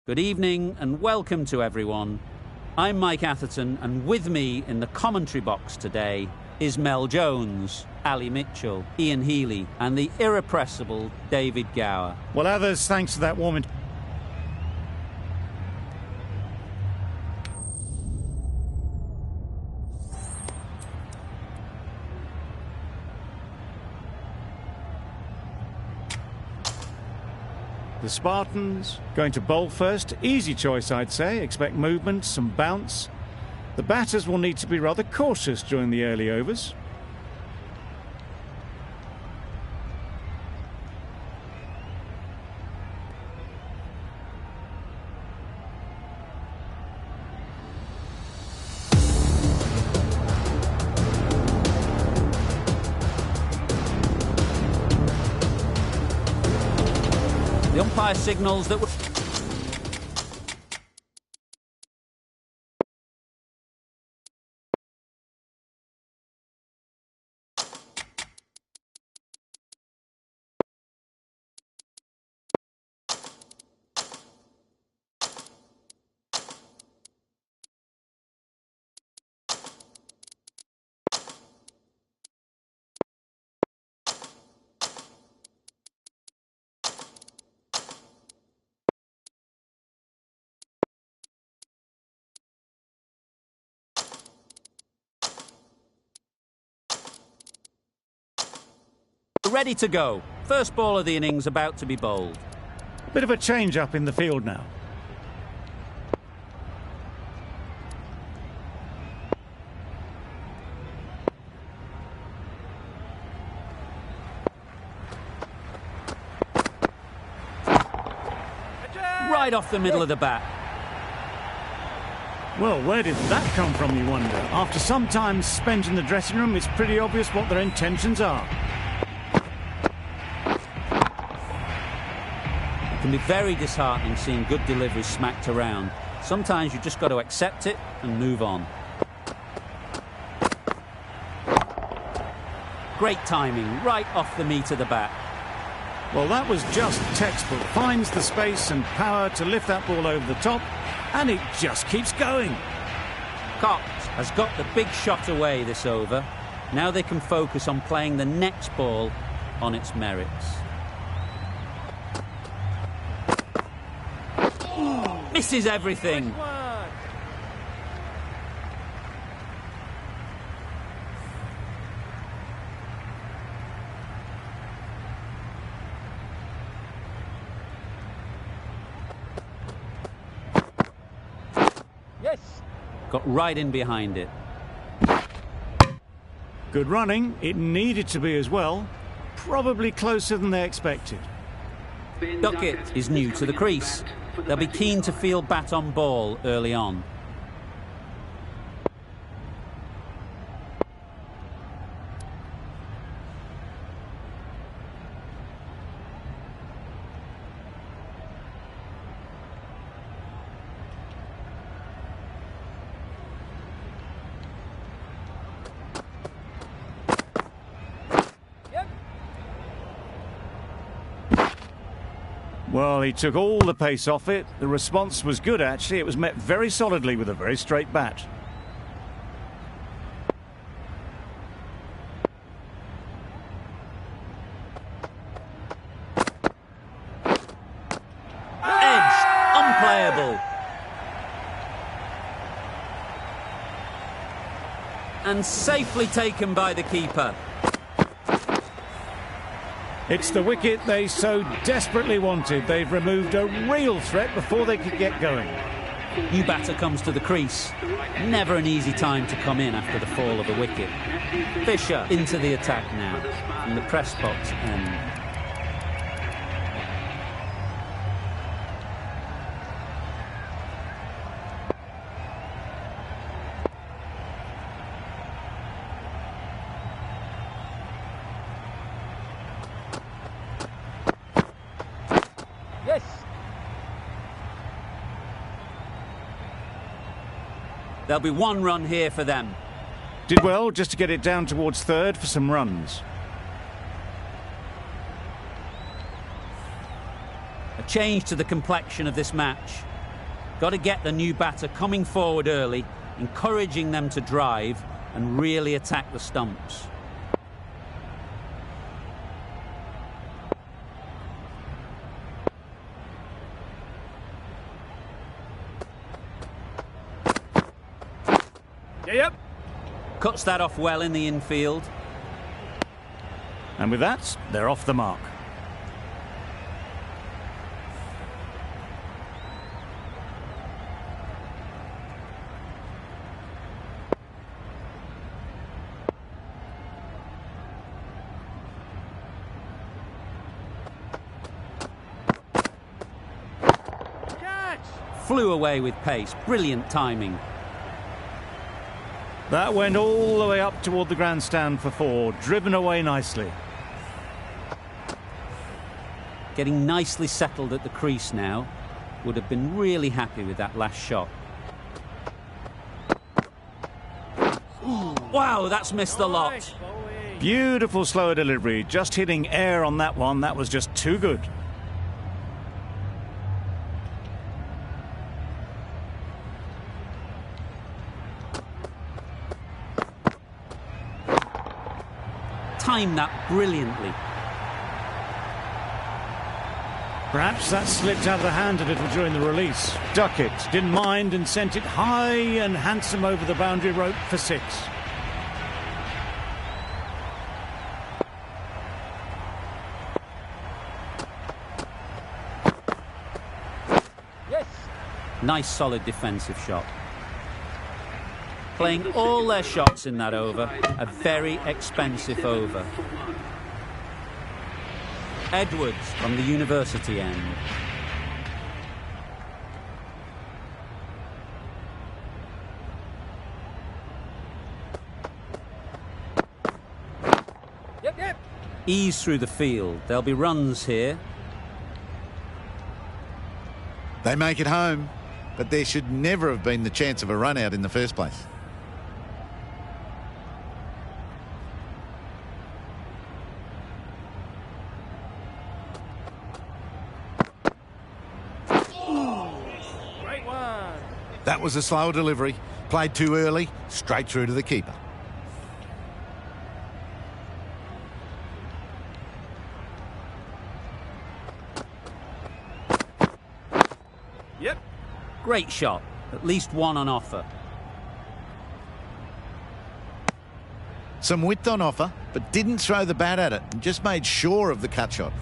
Good evening and welcome to everyone. I'm Mike Atherton, and with me in the commentary box today is Mel Jones, Ali Mitchell, Ian Healy and the irrepressible David Gower. Well, others, thanks to that warming. The Spartans going to bowl first. Easy choice, I'd say. Expect movement, some bounce. The batters will need to be rather cautious during the early overs. The umpire signals that ready to go. First ball of the innings about to be bowled. A bit of a change up in the field now. Right off the middle of the bat. Well, where did that come from, you wonder? After some time spent in the dressing room, it's pretty obvious what their intentions are. It can be very disheartening seeing good deliveries smacked around. Sometimes you just got to accept it and move on. Great timing, right off the meat of the bat. Well, that was just textbook. Finds the space and power to lift that ball over the top, and it just keeps going. Cox has got the big shot away this over. Now they can focus on playing the next ball on its merits. Misses everything. Yes. Got right in behind it. Good running. It needed to be as well. Probably closer than they expected. Duckett is new to the crease. They'll be keen to field bat on ball early on. Well, he took all the pace off it. The response was good, actually. It was met very solidly with a very straight bat. Edged, unplayable. And safely taken by the keeper. It's the wicket they so desperately wanted. They've removed a real threat before they could get going. New batter comes to the crease. Never an easy time to come in after the fall of a wicket. Fisher into the attack now from the press box end. Yes. There'll be one run here for them. Did well just to get it down towards third for some runs. A change to the complexion of this match. Got to get the new batter coming forward early, encouraging them to drive and really attack the stumps. Yep. Cuts that off well in the infield. And with that, they're off the mark. Catch! Flew away with pace. Brilliant timing. That went all the way up toward the grandstand for 4, driven away nicely. Getting nicely settled at the crease now. Would have been really happy with that last shot. Wow, that's missed the lot. Beautiful slower delivery, just hitting air on that one. That was just too good. Timed that brilliantly. Perhaps that slipped out of the hand a little during the release. Duckett didn't mind and sent it high and handsome over the boundary rope for 6. Yes. Nice solid defensive shot. Playing all their shots in that over. A very expensive over. Edwards from the university end. Yep. Ease through the field. There'll be runs here. They make it home, but there should never have been the chance of a run out in the first place. That was a slow delivery. Played too early, straight through to the keeper. Yep. Great shot. At least one on offer. Some width on offer, but didn't throw the bat at it and just made sure of the cut shot.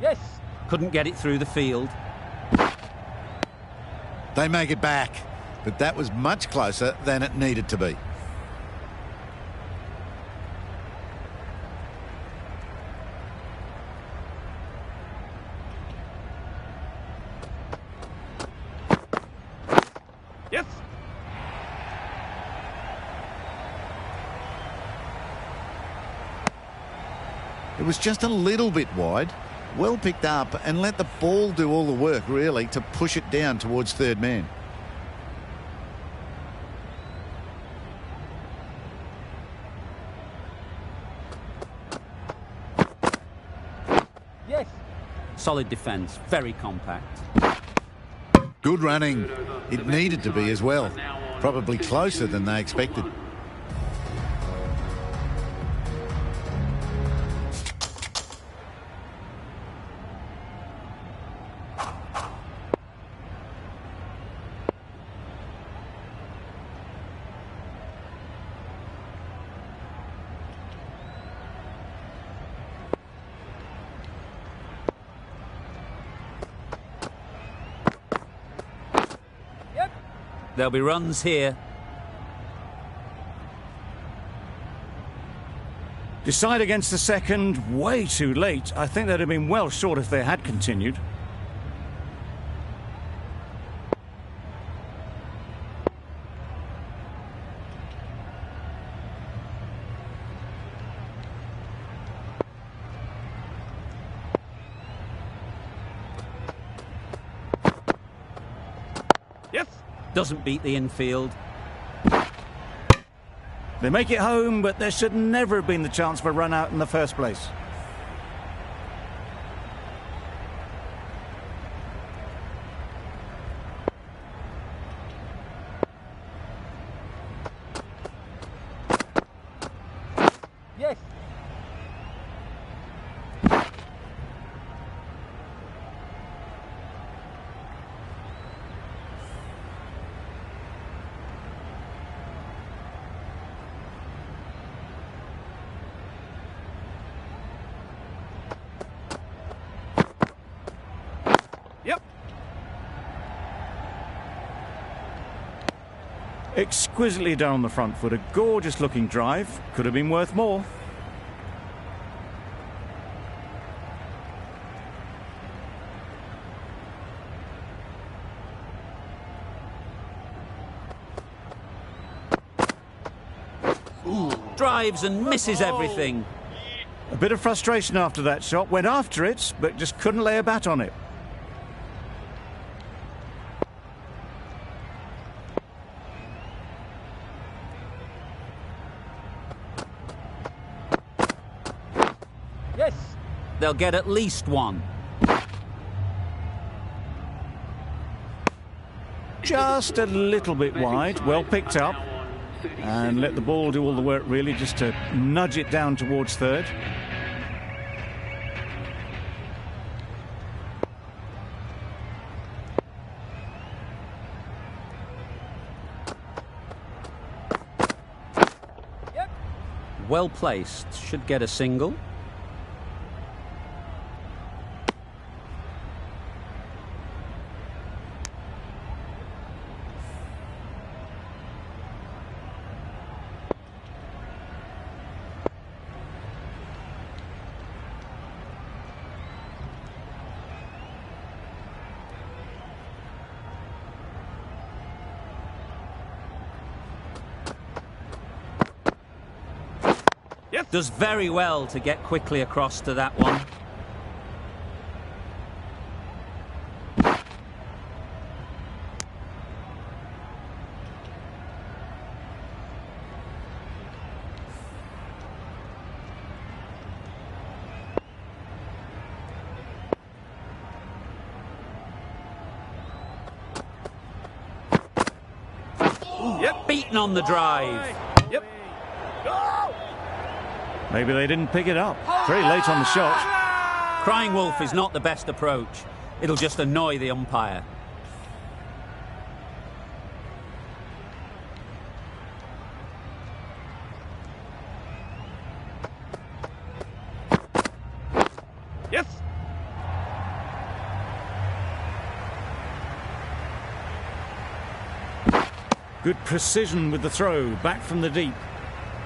Yes. Couldn't get it through the field. They make it back, but that was much closer than it needed to be. Yes. It was just a little bit wide. Well picked up and let the ball do all the work, really, to push it down towards third man. Yes. Solid defence. Very compact. Good running. It needed to be as well. Probably closer than they expected. There'll be runs here. Decide against the second, way too late. I think they'd have been well short if they had continued. doesn't beat the infield. They make it home, but there should never have been the chance for a run out in the first place. Yes. Yep. Exquisitely done on the front foot. A gorgeous looking drive. Could have been worth more. Drives and misses everything. A bit of frustration after that shot. Went after it, but just couldn't lay a bat on it. Yes. They'll get at least one. Just a little bit wide. Well picked up. And let the ball do all the work, really, just to nudge it down towards third. Yep. Well placed. Should get a single. Yep. Does very well to get quickly across to that one. Yep. Beaten on the drive. Yep. Go! Maybe they didn't pick it up. Very late on the shot. Crying wolf is not the best approach. It'll just annoy the umpire. Yes. Good precision with the throw, back from the deep.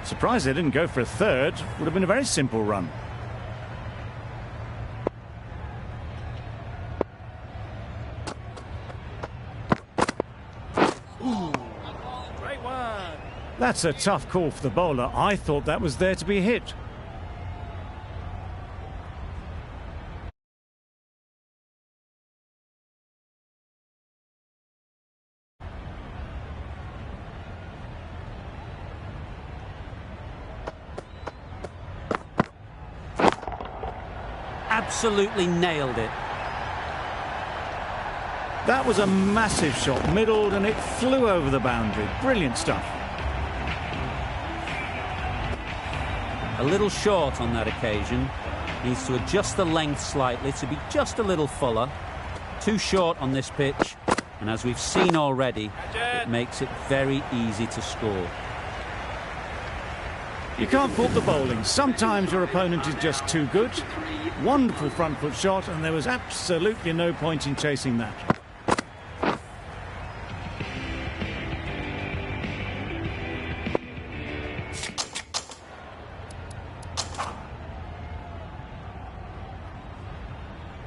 Surprised they didn't go for a third. Would have been a very simple run. Great one. That's a tough call for the bowler. I thought that was there to be hit. Absolutely nailed it. That was a massive shot, middled, and it flew over the boundary. Brilliant stuff. A little short on that occasion. Needs to adjust the length slightly to be just a little fuller. Too short on this pitch, and as we've seen already, it makes it very easy to score. You can't fault the bowling. Sometimes your opponent is just too good. Wonderful front foot shot, and there was absolutely no point in chasing that.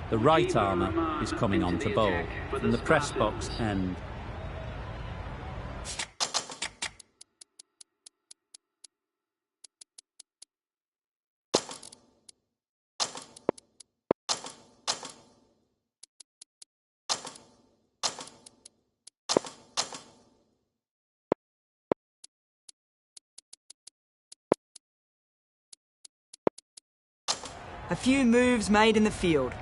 The right armour is coming on to bowl from the press box end. A few moves made in the field.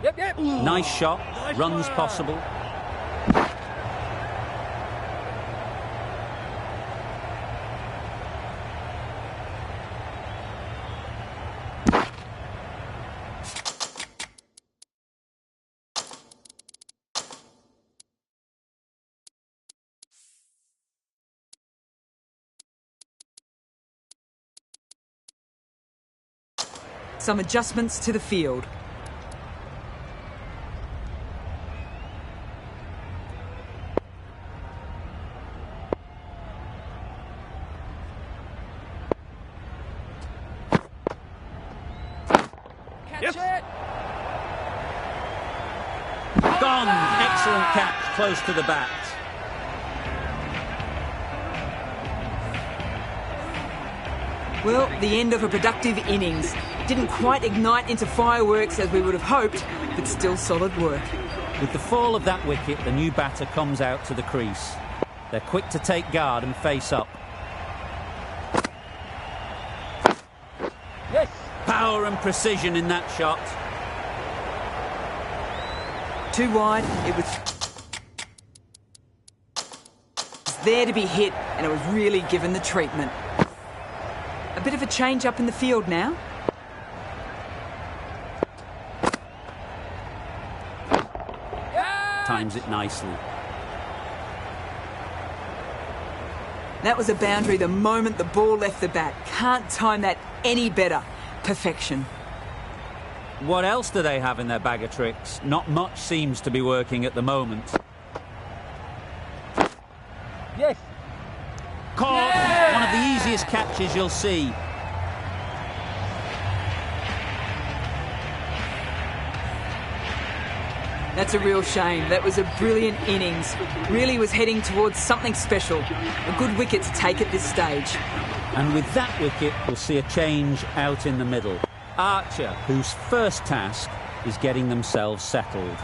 Yep. Nice shot, runs possible. Some adjustments to the field. Catch it! Gone! Excellent catch, close to the bat. Well, the end of a productive innings. Didn't quite ignite into fireworks as we would have hoped, but still solid work. With the fall of that wicket, the new batter comes out to the crease. They're quick to take guard and face up. Yes! Power and precision in that shot. Too wide, it was there to be hit, and it was really given the treatment. A bit of a change up in the field now. Times it nicely. That was a boundary the moment the ball left the bat. Can't time that any better. Perfection. What else do they have in their bag of tricks? Not much seems to be working at the moment. Yes! Caught! One of the easiest catches you'll see. That's a real shame. That was a brilliant innings. Really was heading towards something special. A good wicket to take at this stage. And with that wicket, we'll see a change out in the middle. Archer, whose first task is getting themselves settled.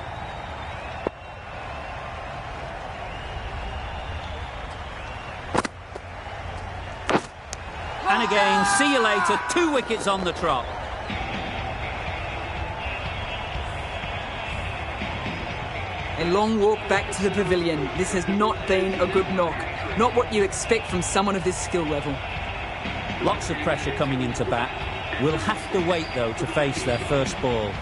And again, see you later, 2 wickets on the trot. A long walk back to the pavilion. This has not been a good knock. Not what you expect from someone of this skill level. Lots of pressure coming into bat. We'll have to wait, though, to face their first ball.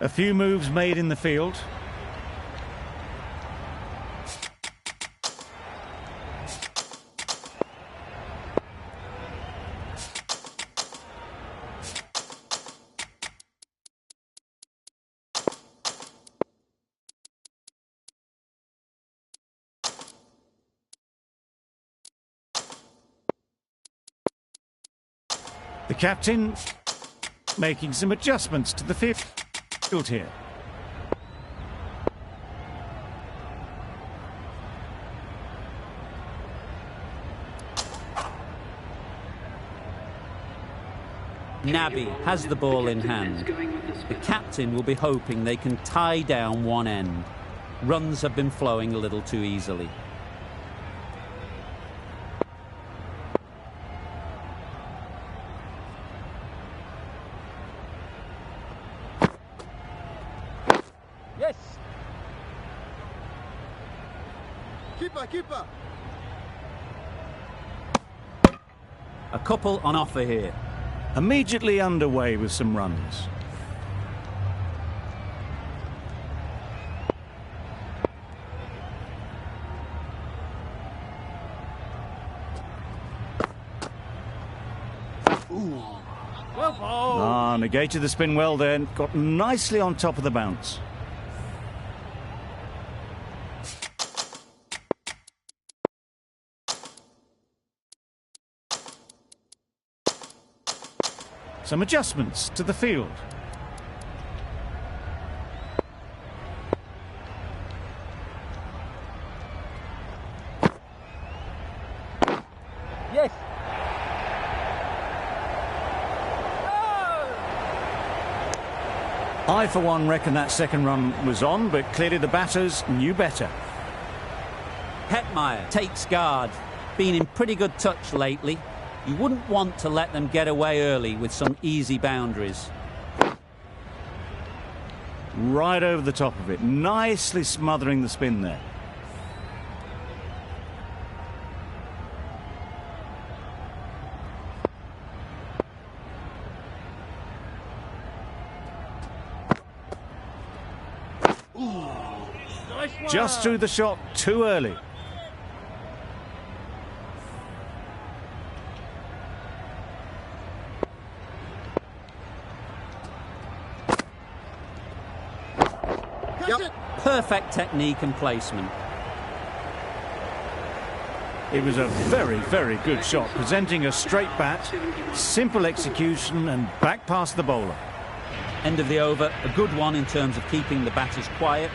A few moves made in the field. The captain making some adjustments to the field here. Nabi has the ball in hand. The captain will be hoping they can tie down one end. Runs have been flowing a little too easily. Yes! Keeper! A couple on offer here. Immediately underway with some runs. Well bowled. Ah, negated the spin well there. Got nicely on top of the bounce. Some adjustments to the field. Yes. I, for one, reckon that second run was on, but clearly the batters knew better. Hetmeyer takes guard. Been in pretty good touch lately. You wouldn't want to let them get away early with some easy boundaries. Right over the top of it, nicely smothering the spin there. Nice one. Just threw the shot too early. Perfect technique and placement. It was a very, very good shot, presenting a straight bat, simple execution and back past the bowler. End of the over, a good one in terms of keeping the batters quiet.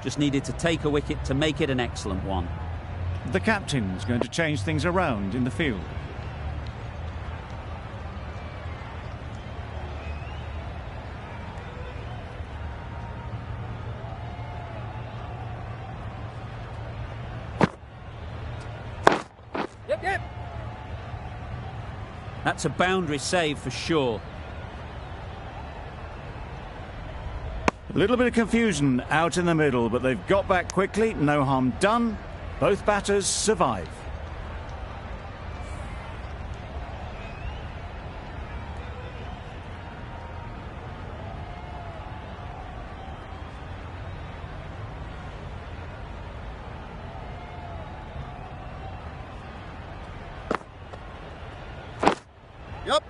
Just needed to take a wicket to make it an excellent one. The captain's going to change things around in the field. Yep. That's a boundary save for sure. A little bit of confusion out in the middle, but they've got back quickly, no harm done. Both batters survive. Yep.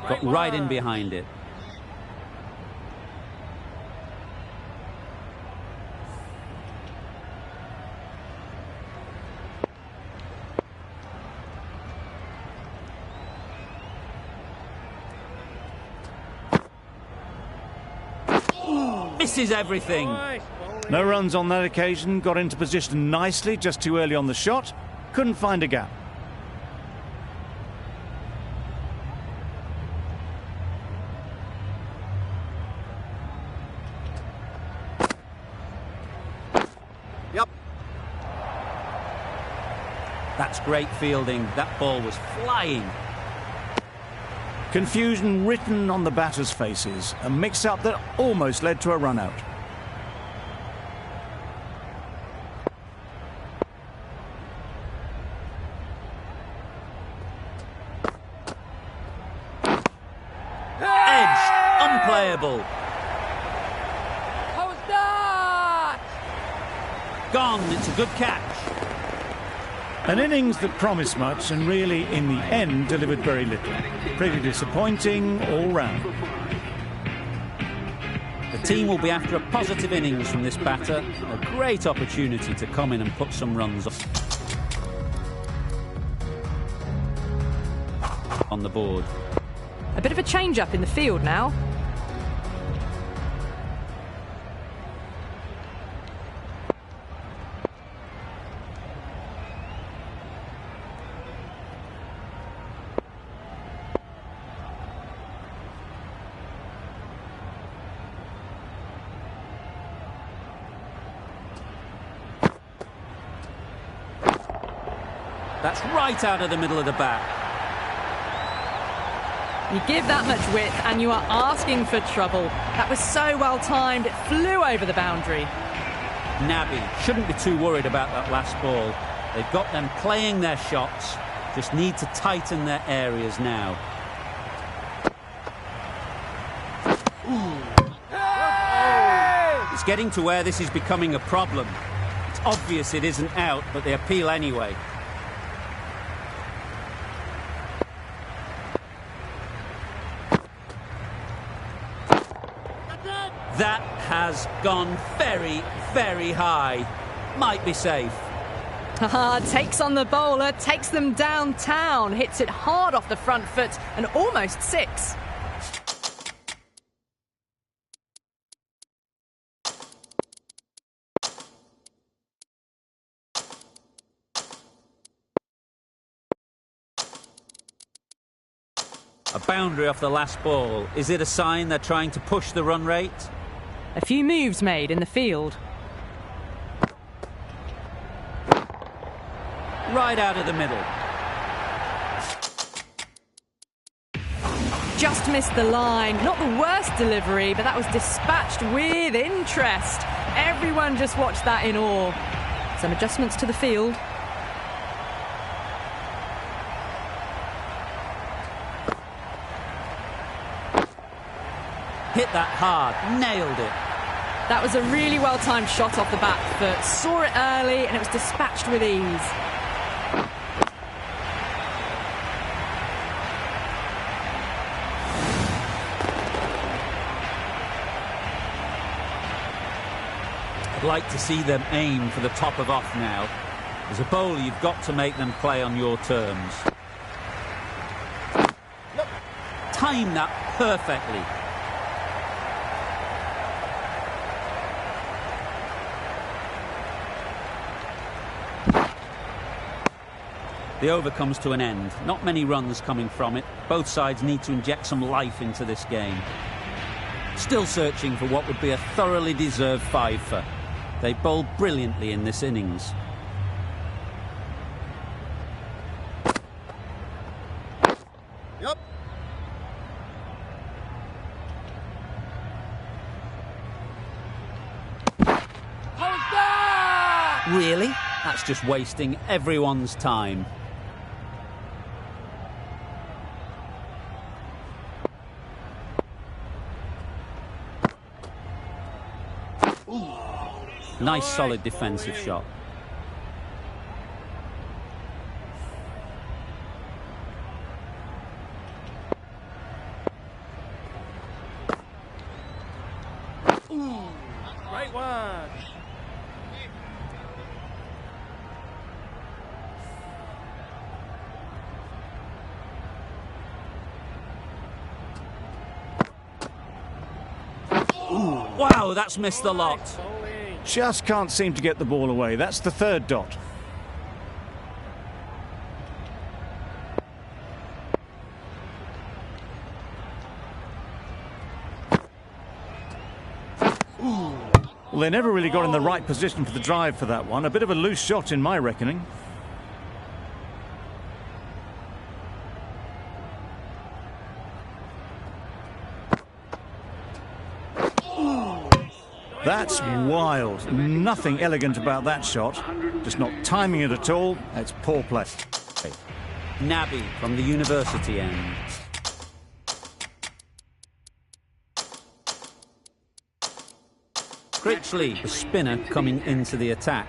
Got right in behind it. Misses everything. Nice bowling. No runs on that occasion, got into position nicely, just too early on the shot. Couldn't find a gap. Yep. That's great fielding. That ball was flying. Confusion written on the batters' faces, a mix-up that almost led to a run-out. Edged. Unplayable. How's that? Gone. It's a good catch. An innings that promised much and really, in the end, delivered very little. Pretty disappointing all round. The team will be after a positive innings from this batter. A great opportunity to come in and put some runs on the board. A bit of a change-up in the field now. That's right out of the middle of the back. You give that much width and you are asking for trouble. That was so well timed, it flew over the boundary. Naby shouldn't be too worried about that last ball. They've got them playing their shots, just need to tighten their areas now. It's getting to where this is becoming a problem. It's obvious it isn't out, but they appeal anyway. That has gone very, very high. Might be safe. Haha, takes on the bowler, takes them downtown, hits it hard off the front foot and almost 6. A boundary off the last ball. Is it a sign they're trying to push the run rate? A few moves made in the field. Right out of the middle. Just missed the line. Not the worst delivery, but that was dispatched with interest. Everyone just watched that in awe. Some adjustments to the field. Hit that hard, nailed it. That was a really well-timed shot off the back foot. Saw it early and it was dispatched with ease. I'd like to see them aim for the top of off now. As a bowler, you've got to make them play on your terms. Time that perfectly. The over comes to an end. Not many runs coming from it. Both sides need to inject some life into this game. Still searching for what would be a thoroughly deserved fiver. They bowled brilliantly in this innings. Yep. Hold that! Really? That's just wasting everyone's time. Nice solid defensive shot. Right one. Wow, that's missed the lot. Just can't seem to get the ball away. That's the third dot. Well, they never really got in the right position for the drive for that one. A bit of a loose shot in my reckoning. That's wild. Nothing elegant about that shot. Just not timing it at all. It's poor play. Naby from the university end. Critchley, the spinner, coming into the attack.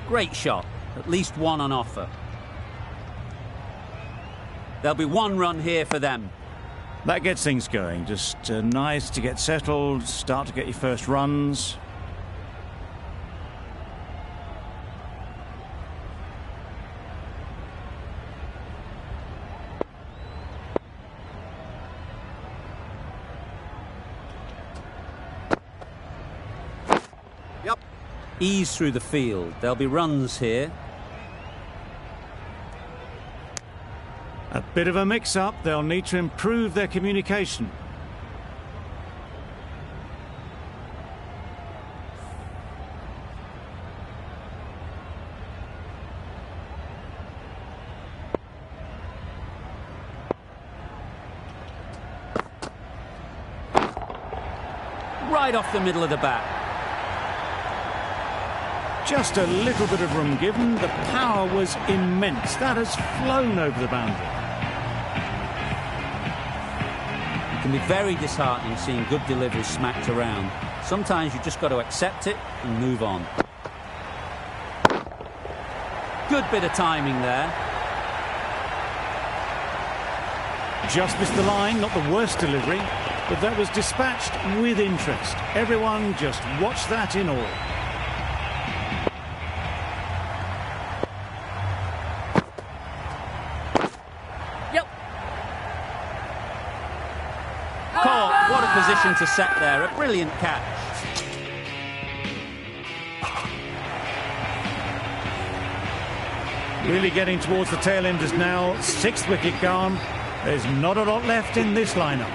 Great shot. At least one on offer. There'll be one run here for them. That gets things going. Just nice to get settled, start to get your first runs. Yep. Ease through the field. There'll be runs here. A bit of a mix-up. They'll need to improve their communication. Right off the middle of the bat. Just a little bit of room given. The power was immense. That has flown over the boundary. It can be very disheartening seeing good deliveries smacked around. Sometimes you just got to accept it and move on. Good bit of timing there. Just missed the line, not the worst delivery, but that was dispatched with interest. Everyone just watched that in awe. Caught. What a position to set there. A brilliant catch. Really getting towards the tail enders now. Sixth wicket gone. There's not a lot left in this lineup.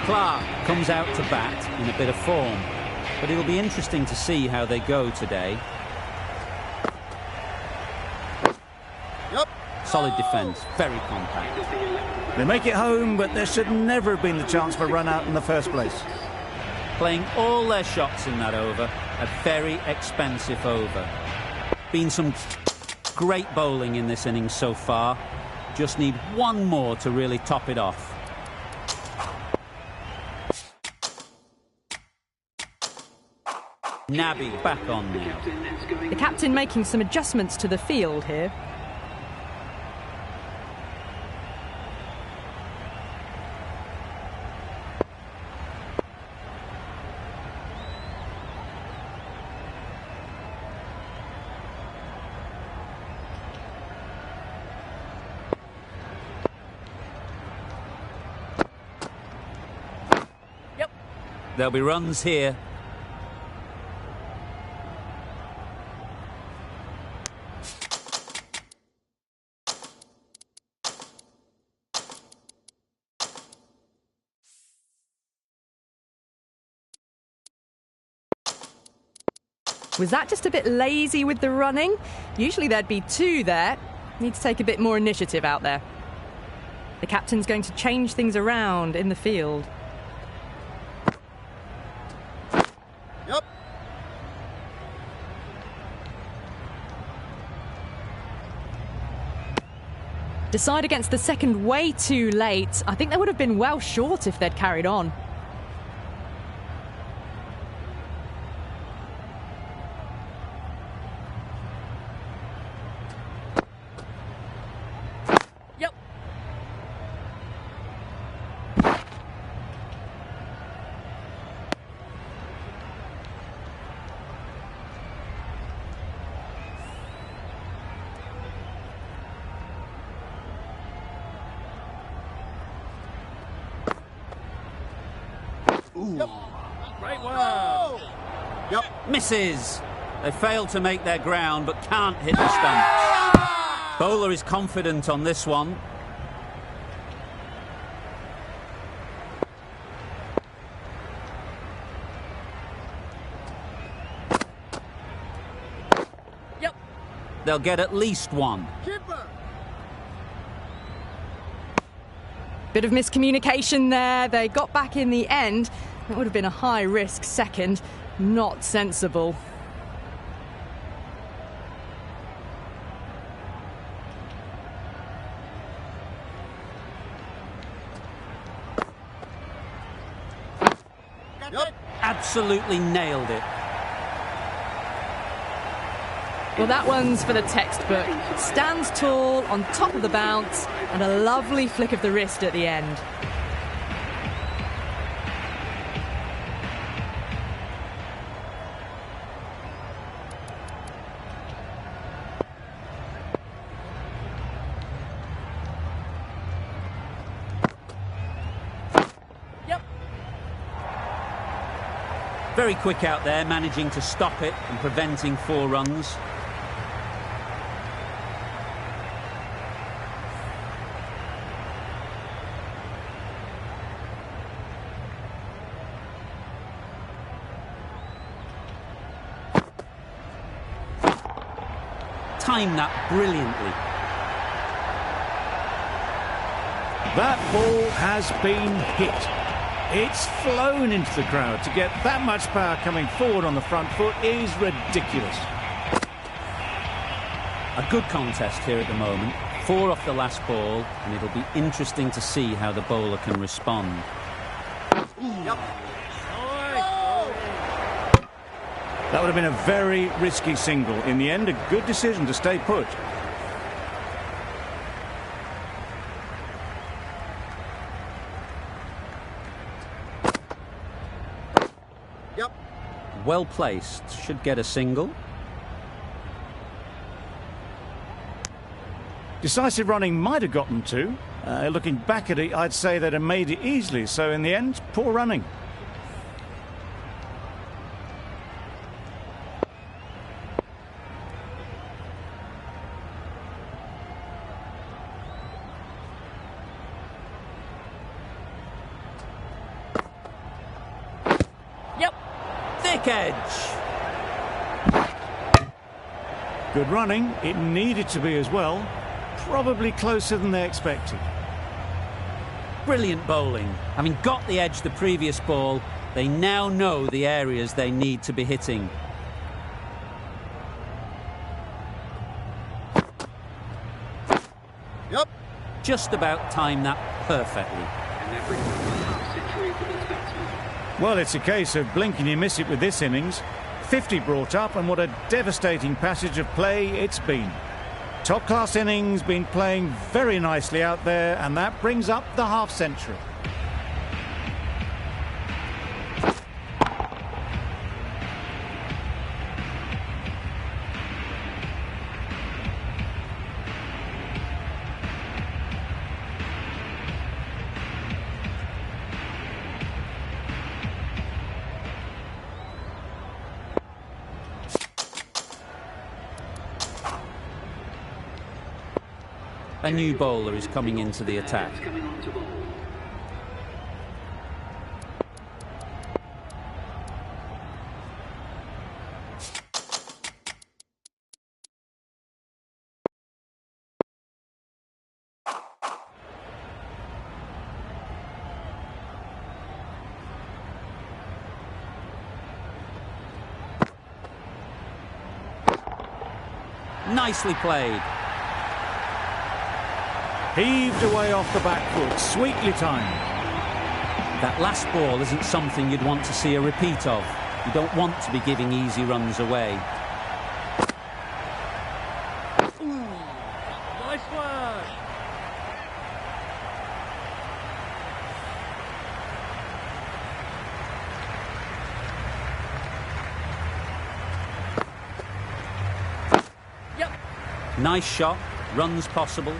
Clark comes out to bat in a bit of form, but it'll be interesting to see how they go today. Yep. Solid defence, very compact. They make it home, but there should never have been the chance for a run out in the first place. Playing all their shots in that over, a very expensive over. Been some great bowling in this innings so far. Just need one more to really top it off. Nabby back on now. The captain making some adjustments to the field here. There'll be runs here. Was that just a bit lazy with the running? Usually there'd be two there. Need to take a bit more initiative out there. The captain's going to change things around in the field. Yep. Decide against the second way too late. I think they would have been well short if they'd carried on. Yep. Ooh. Yep. Great one. Yep. Misses. They failed to make their ground, but can't hit the stumps. Bowler is confident on this one. Yep. They'll get at least one. Keeper. Bit of miscommunication there. They got back in the end. It would have been a high-risk second. Not sensible. Yep. Absolutely nailed it. Well, that one's for the textbook. Stands tall, on top of the bounce, and a lovely flick of the wrist at the end. Very quick out there, managing to stop it and preventing 4 runs. Timed that brilliantly. That ball has been hit. It's flown into the crowd. To get that much power coming forward on the front foot is ridiculous. A good contest here at the moment. 4 off the last ball, and it'll be interesting to see how the bowler can respond. Yep. That would have been a very risky single. In the end, a good decision to stay put. Yep. Well placed, should get a single. Decisive running might have got them to. Looking back at it, I'd say they'd have made it easily. So in the end, poor running. Yep, thick edge. Good running. It needed to be as well. Probably closer than they expected. Brilliant bowling. Having got the edge the previous ball, they now know the areas they need to be hitting. Yep. Just about timed that perfectly. Well, it's a case of blink and you miss it with this innings. 50 brought up, and what a devastating passage of play it's been. Top-class innings, been playing very nicely out there, and that brings up the half-century. A new bowler is coming into the attack. Nicely played. Heaved away off the back foot, sweetly timed. That last ball isn't something you'd want to see a repeat of. You don't want to be giving easy runs away. Nice work. Yep. Nice shot, runs possible.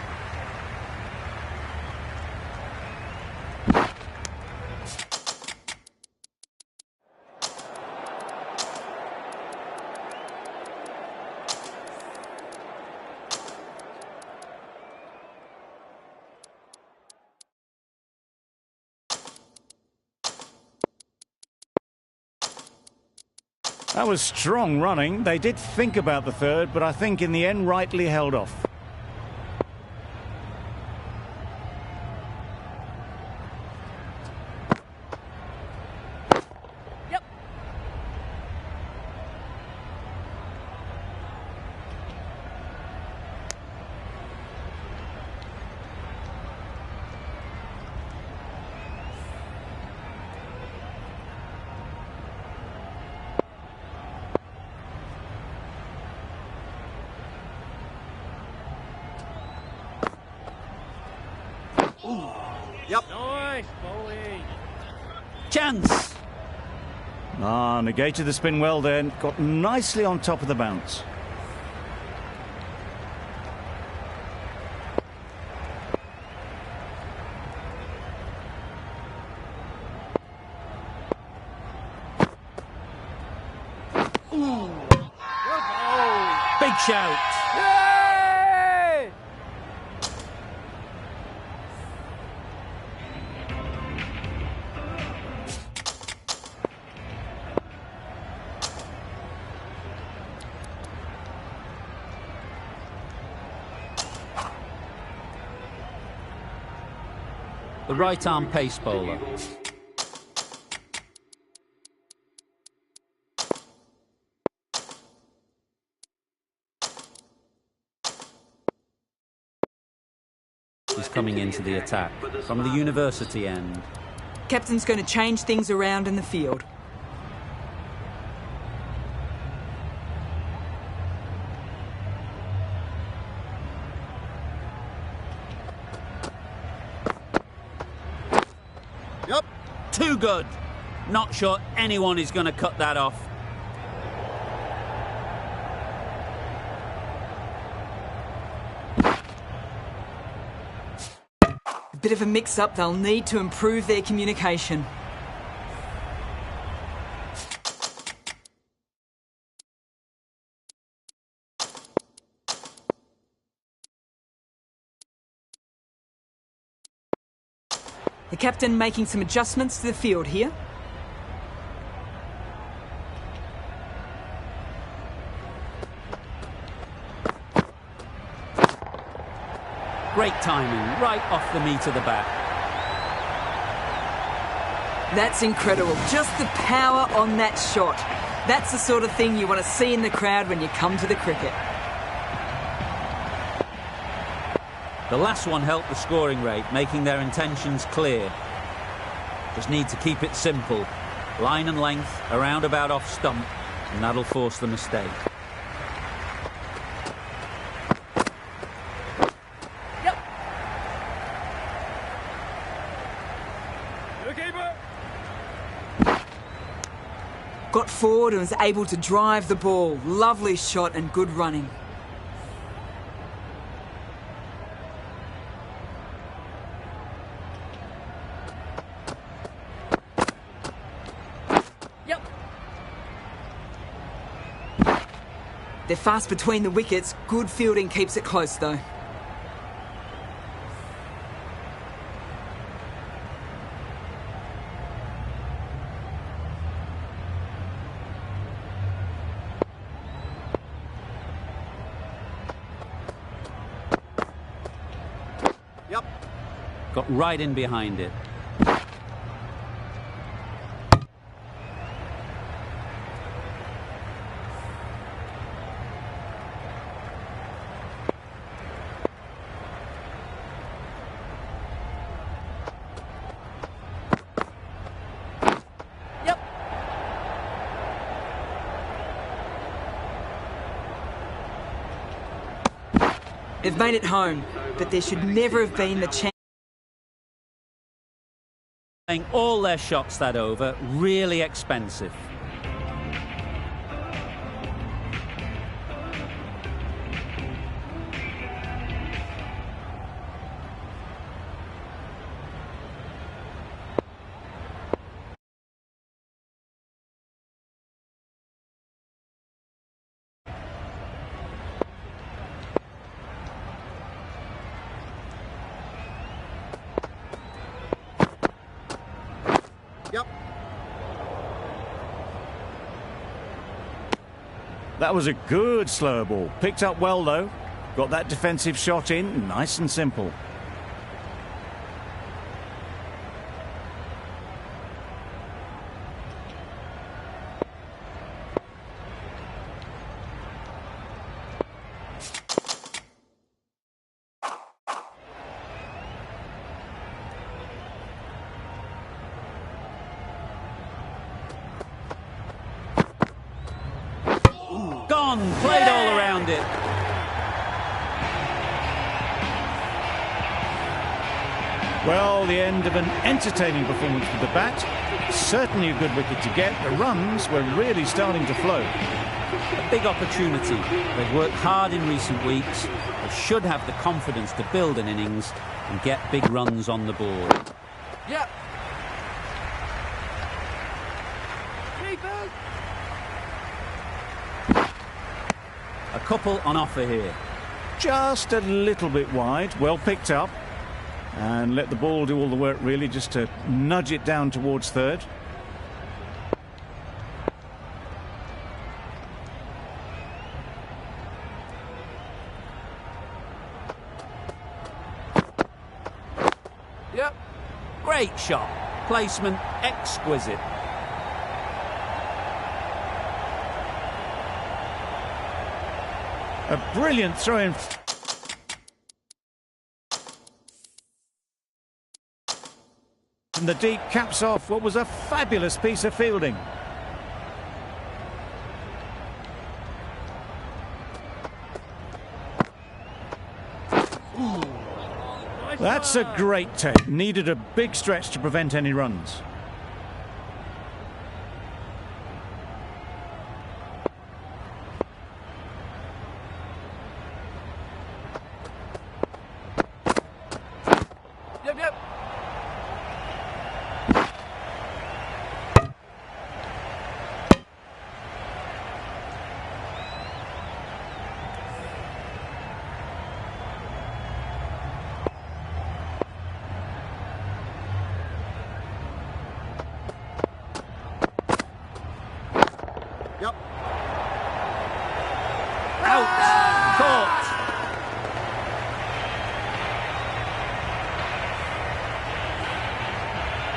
That was strong running. They did think about the third, but I think in the end rightly held off. Yep. Chance. Ah, negated the spin well then. Got nicely on top of the bounce. Big shout. Hey! The right-arm pace bowler. Is coming into the attack from the university end. Captain's going to change things around in the field. Yep. Too good. Not sure anyone is going to cut that off. A bit of a mix-up, they'll need to improve their communication. The captain making some adjustments to the field here. Great timing, right off the meat of the bat. That's incredible. Just the power on that shot. That's the sort of thing you want to see in the crowd when you come to the cricket. The last one helped the scoring rate, making their intentions clear. Just need to keep it simple. Line and length, a roundabout off stump, and that'll force the mistake. Got forward and was able to drive the ball. Lovely shot and good running. Yep. They're fast between the wickets. Good fielding keeps it close though. Yep. Got right in behind it. Yep. They've made it home, but there should never have been the chance. Playing all their shots that over, really expensive. Yep. That was a good slow ball. Picked up well though. Got that defensive shot in, nice and simple. Gone, played all around it. Well, the end of an entertaining performance with the bat. Certainly a good wicket to get. The runs were really starting to flow. A big opportunity. They've worked hard in recent weeks. They should have the confidence to build an innings and get big runs on the board. Yep. A couple on offer here. Just a little bit wide. Well picked up. And let the ball do all the work, really, just to nudge it down towards third. Yep. Great shot. Placement exquisite. A brilliant throw in. And the deep caps off what was a fabulous piece of fielding. That's a great take. Needed a big stretch to prevent any runs. Yep, yep. Yep. Out. Caught.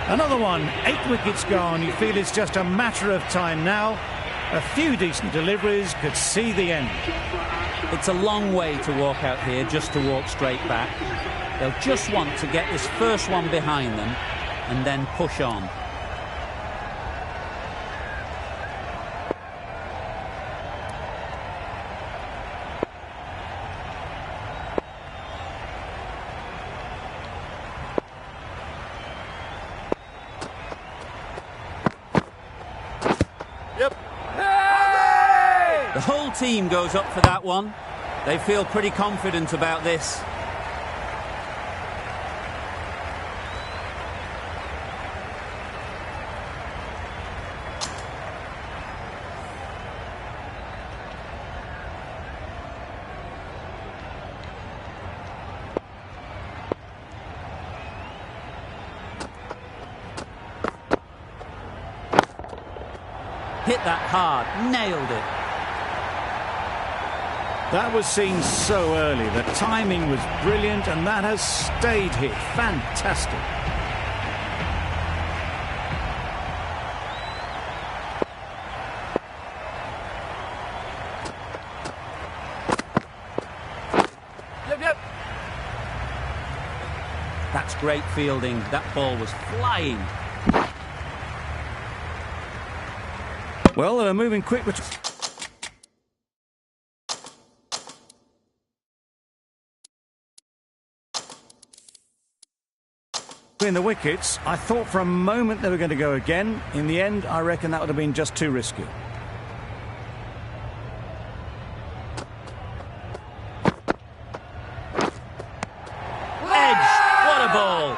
Another one, 8 wickets gone. You feel it's just a matter of time now. A few decent deliveries could see the end. It's a long way to walk out here just to walk straight back. They'll just want to get this first one behind them and then push on. Yep. The whole team goes up for that one. They feel pretty confident about this. Hit that hard, nailed it. That was seen so early. The timing was brilliant, and that has stayed hit. Fantastic. Yep, yep. That's great fielding. That ball was flying. Well, they're moving quick. In the wickets, I thought for a moment they were going to go again. In the end, I reckon that would have been just too risky. Edge! What a ball!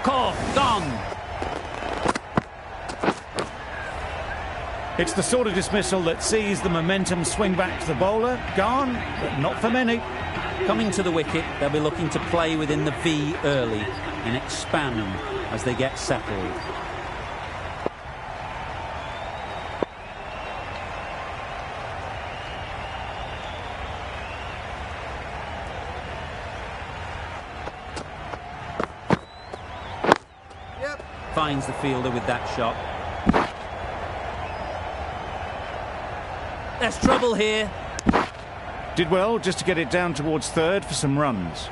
Caught, gone. It's the sort of dismissal that sees the momentum swing back to the bowler. Gone, but not for many. Coming to the wicket, they'll be looking to play within the V early and expand as they get settled. Yep. Finds the fielder with that shot. There's trouble here. Did well just to get it down towards third for some runs.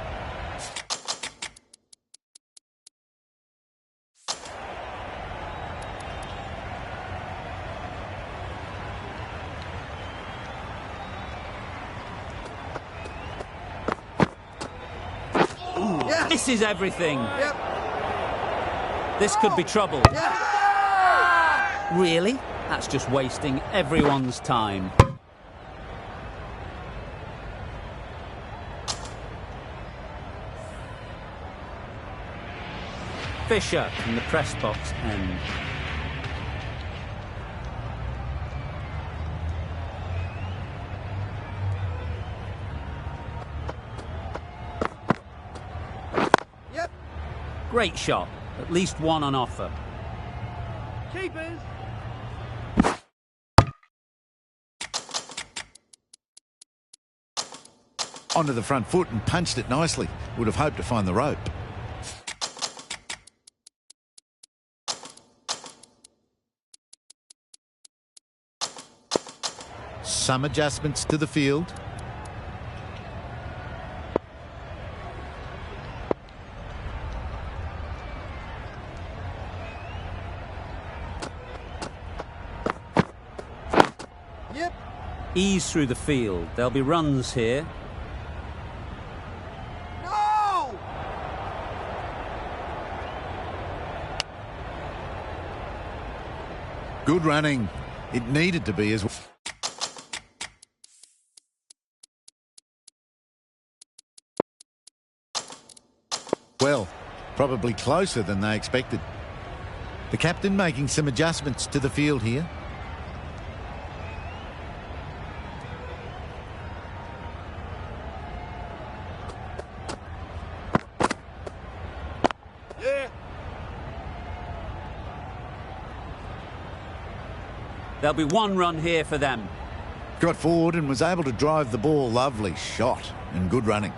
Yeah. This is everything. Yep. This could be trouble. Yeah. Really? That's just wasting everyone's time. Fisher from the press box end. Yep. Great shot. At least one on offer. Keepers. Onto the front foot and punched it nicely. Would have hoped to find the rope. Some adjustments to the field. Yep. Ease through the field. There'll be runs here. No. Good running. It needed to be as well. Well, probably closer than they expected. The captain making some adjustments to the field here. Yeah. There'll be one run here for them. Got forward and was able to drive the ball. Lovely shot and good running.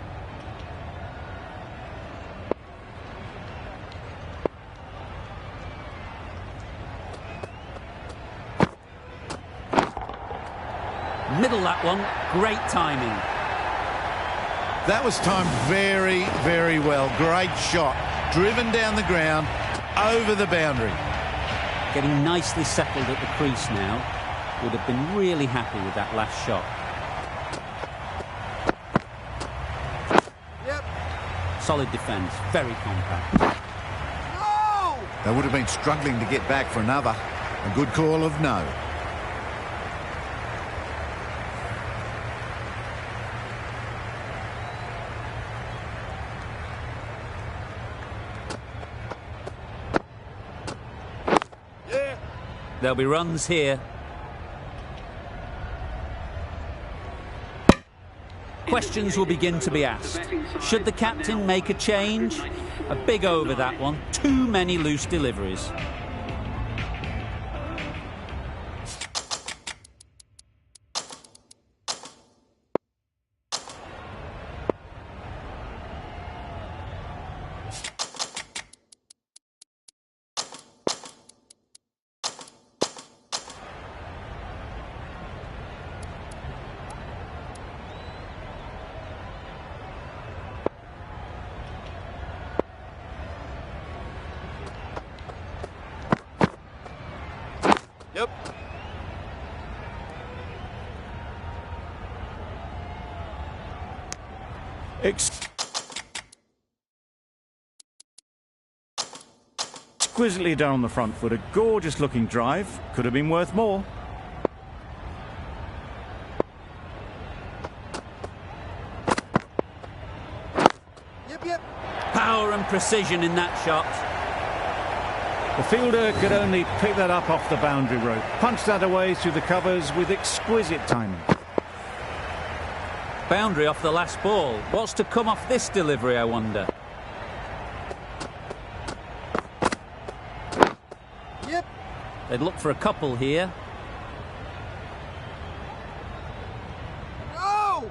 Middle that one. Great timing. That was timed very, very well. Great shot. Driven down the ground, over the boundary. Getting nicely settled at the crease now. Would have been really happy with that last shot. Yep. Solid defence. Very compact. No. They would have been struggling to get back for another. A good call of no. Yeah. There'll be runs here. Questions will begin to be asked. Should the captain make a change? A big over that one. Too many loose deliveries. Yep. Exquisitely done on the front foot. A gorgeous looking drive. Could have been worth more. Yep. Yep. Power and precision in that shot. The fielder could only pick that up off the boundary rope. Punched that away through the covers with exquisite timing. Boundary off the last ball. What's to come off this delivery, I wonder? Yep. They'd look for a couple here. No.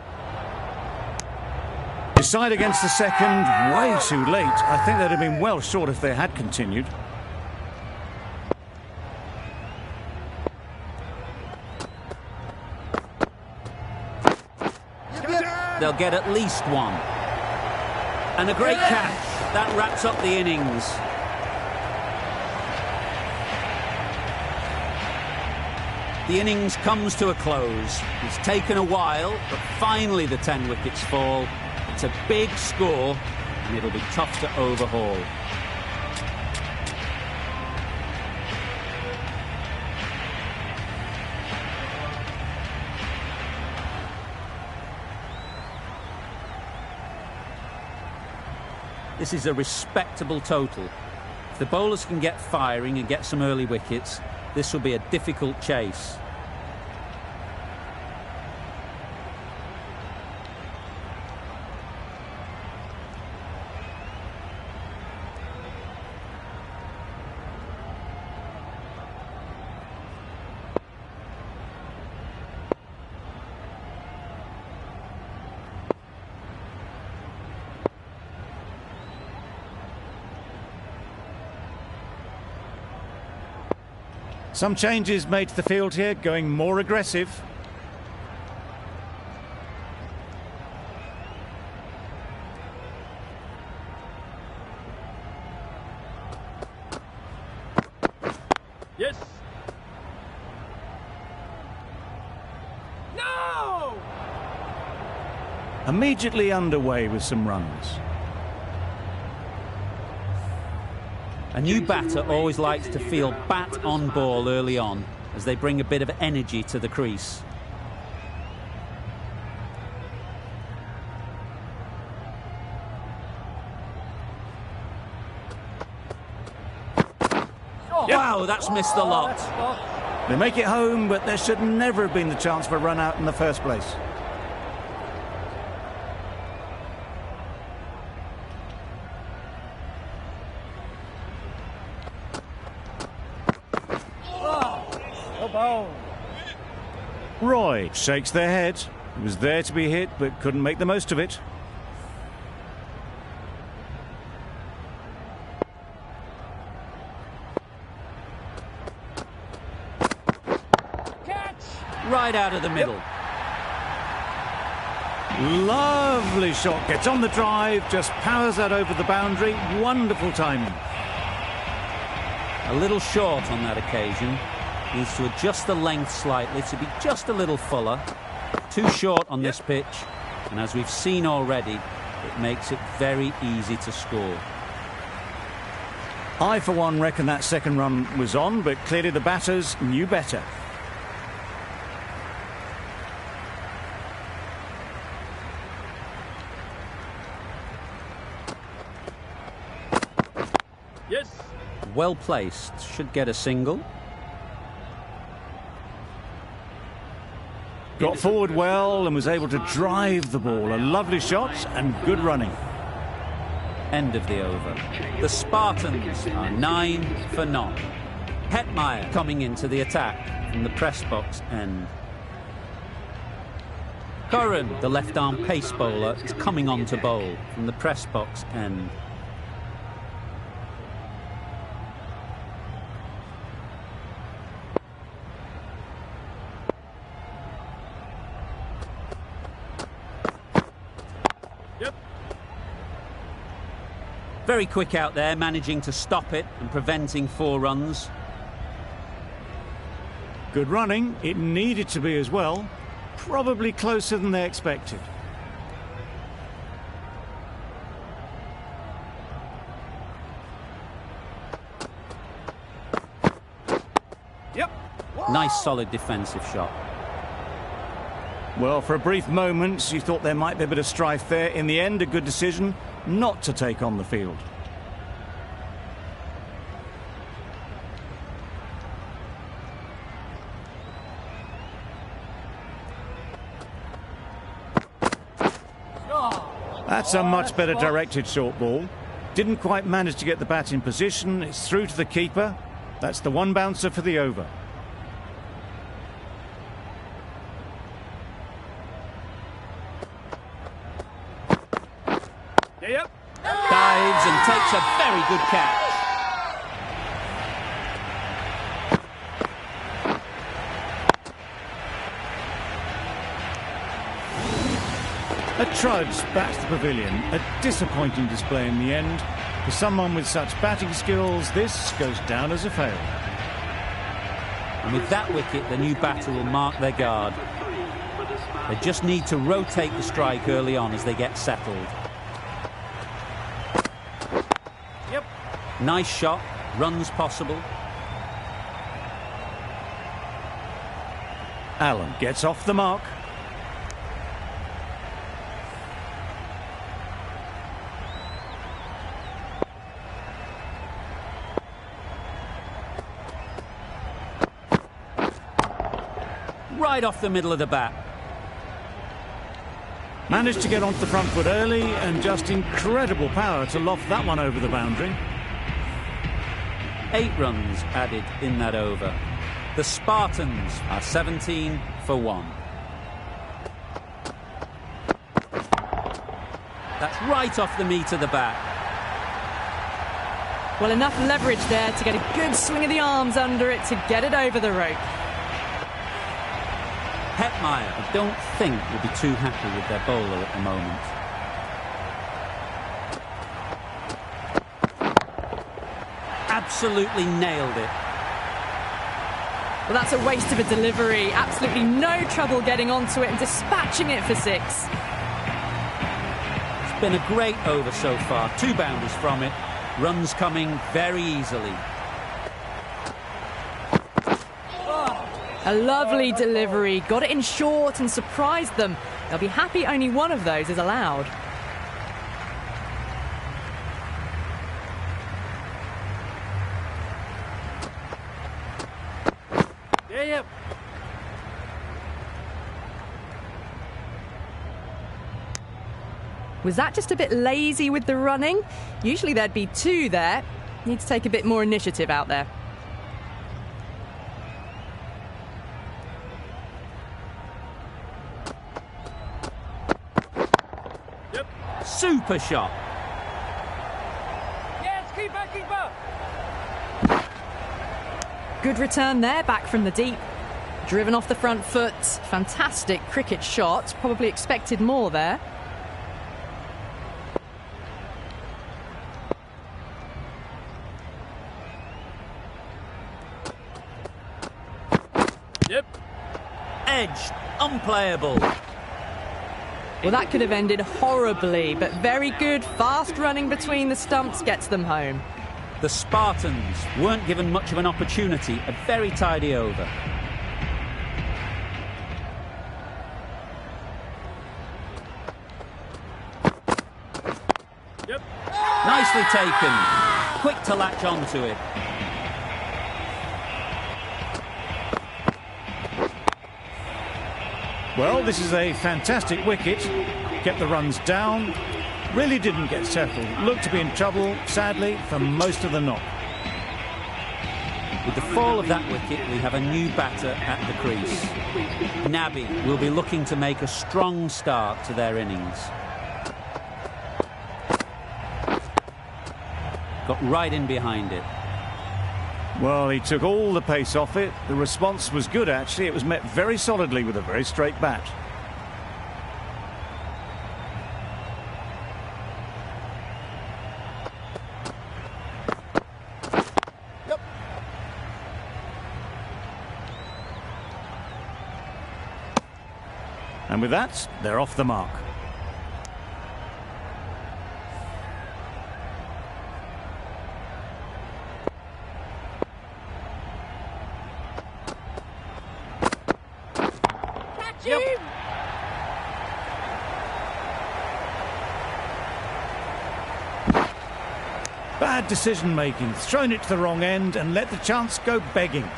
Decide against the second, way too late. I think they'd have been well short if they had continued. They'll get at least one. And a great catch. That wraps up the innings. The innings comes to a close. It's taken a while, but finally the 10 wickets fall. It's a big score, and it'll be tough to overhaul. This is a respectable total. If the bowlers can get firing and get some early wickets, this will be a difficult chase. Some changes made to the field here, going more aggressive. Yes. No! Immediately underway with some runs. A new batter always likes to feel bat on ball early on, as they bring a bit of energy to the crease. Oh, wow, that's missed the lot. They make it home, but there should never have been the chance for a run out in the first place. Roy shakes their head. He was there to be hit, but couldn't make the most of it. Catch! Right out of the middle. Lovely shot. Gets on the drive, just powers that over the boundary. Wonderful timing. A little short on that occasion. Needs to adjust the length slightly to be just a little fuller. Too short on this pitch, and as we've seen already, it makes it very easy to score. I, for one, reckon that second run was on, but clearly the batters knew better. Yes. Well placed, should get a single. Got forward well and was able to drive the ball. A lovely shot and good running. End of the over. The Spartans are 9 for 0. Hetmeyer coming into the attack from the press box end. Curran, the left-arm pace bowler, is coming on to bowl from the press box end. Very quick out there, managing to stop it and preventing 4 runs. Good running. It needed to be as well. Probably closer than they expected. Yep. Nice solid defensive shot. Well, for a brief moment, you thought there might be a bit of strife there. In the end, a good decision not to take on the field. That's a much better directed short ball. Didn't quite manage to get the bat in position. It's through to the keeper. That's the one bouncer for the over. Yep. Dives and takes a very good catch. A trudge back to the pavilion. A disappointing display in the end. For someone with such batting skills, this goes down as a fail. And with that wicket, the new batter will mark their guard. They just need to rotate the strike early on as they get settled. Nice shot, runs possible. Allen gets off the mark. Right off the middle of the bat. Managed to get onto the front foot early and just incredible power to loft that one over the boundary. 8 runs added in that over. The Spartans are 17 for 1. That's right off the meat of the bat. Well, enough leverage there to get a good swing of the arms under it to get it over the rope. Hetmeyer, I don't think, will be too happy with their bowler at the moment. Absolutely nailed it. Well, that's a waste of a delivery. Absolutely no trouble getting onto it and dispatching it for 6. It's been a great over so far. 2 boundaries from it. Runs coming very easily. A lovely delivery. Got it in short and surprised them. They'll be happy only one of those is allowed. Yeah. Was that just a bit lazy with the running? Usually there'd be 2 there. Need to take a bit more initiative out there. Super shot. Yes, keeper. Good return there, back from the deep. Driven off the front foot. Fantastic cricket shot. Probably expected more there. Yep. Edged. Unplayable. Well, that could have ended horribly, but very good, fast running between the stumps gets them home. The Spartans weren't given much of an opportunity. A very tidy over. Yep. Nicely taken. Quick to latch onto it. Well, this is a fantastic wicket. Kept the runs down. Really didn't get settled. Looked to be in trouble, sadly, for most of the knock. With the fall of that wicket, we have a new batter at the crease. Nabi will be looking to make a strong start to their innings. Got right in behind it. Well, he took all the pace off it. The response was good, actually. It was met very solidly with a very straight bat. Yep. And with that, they're off the mark. Yep. Bad decision-making. Thrown it to the wrong end and let the chance go begging.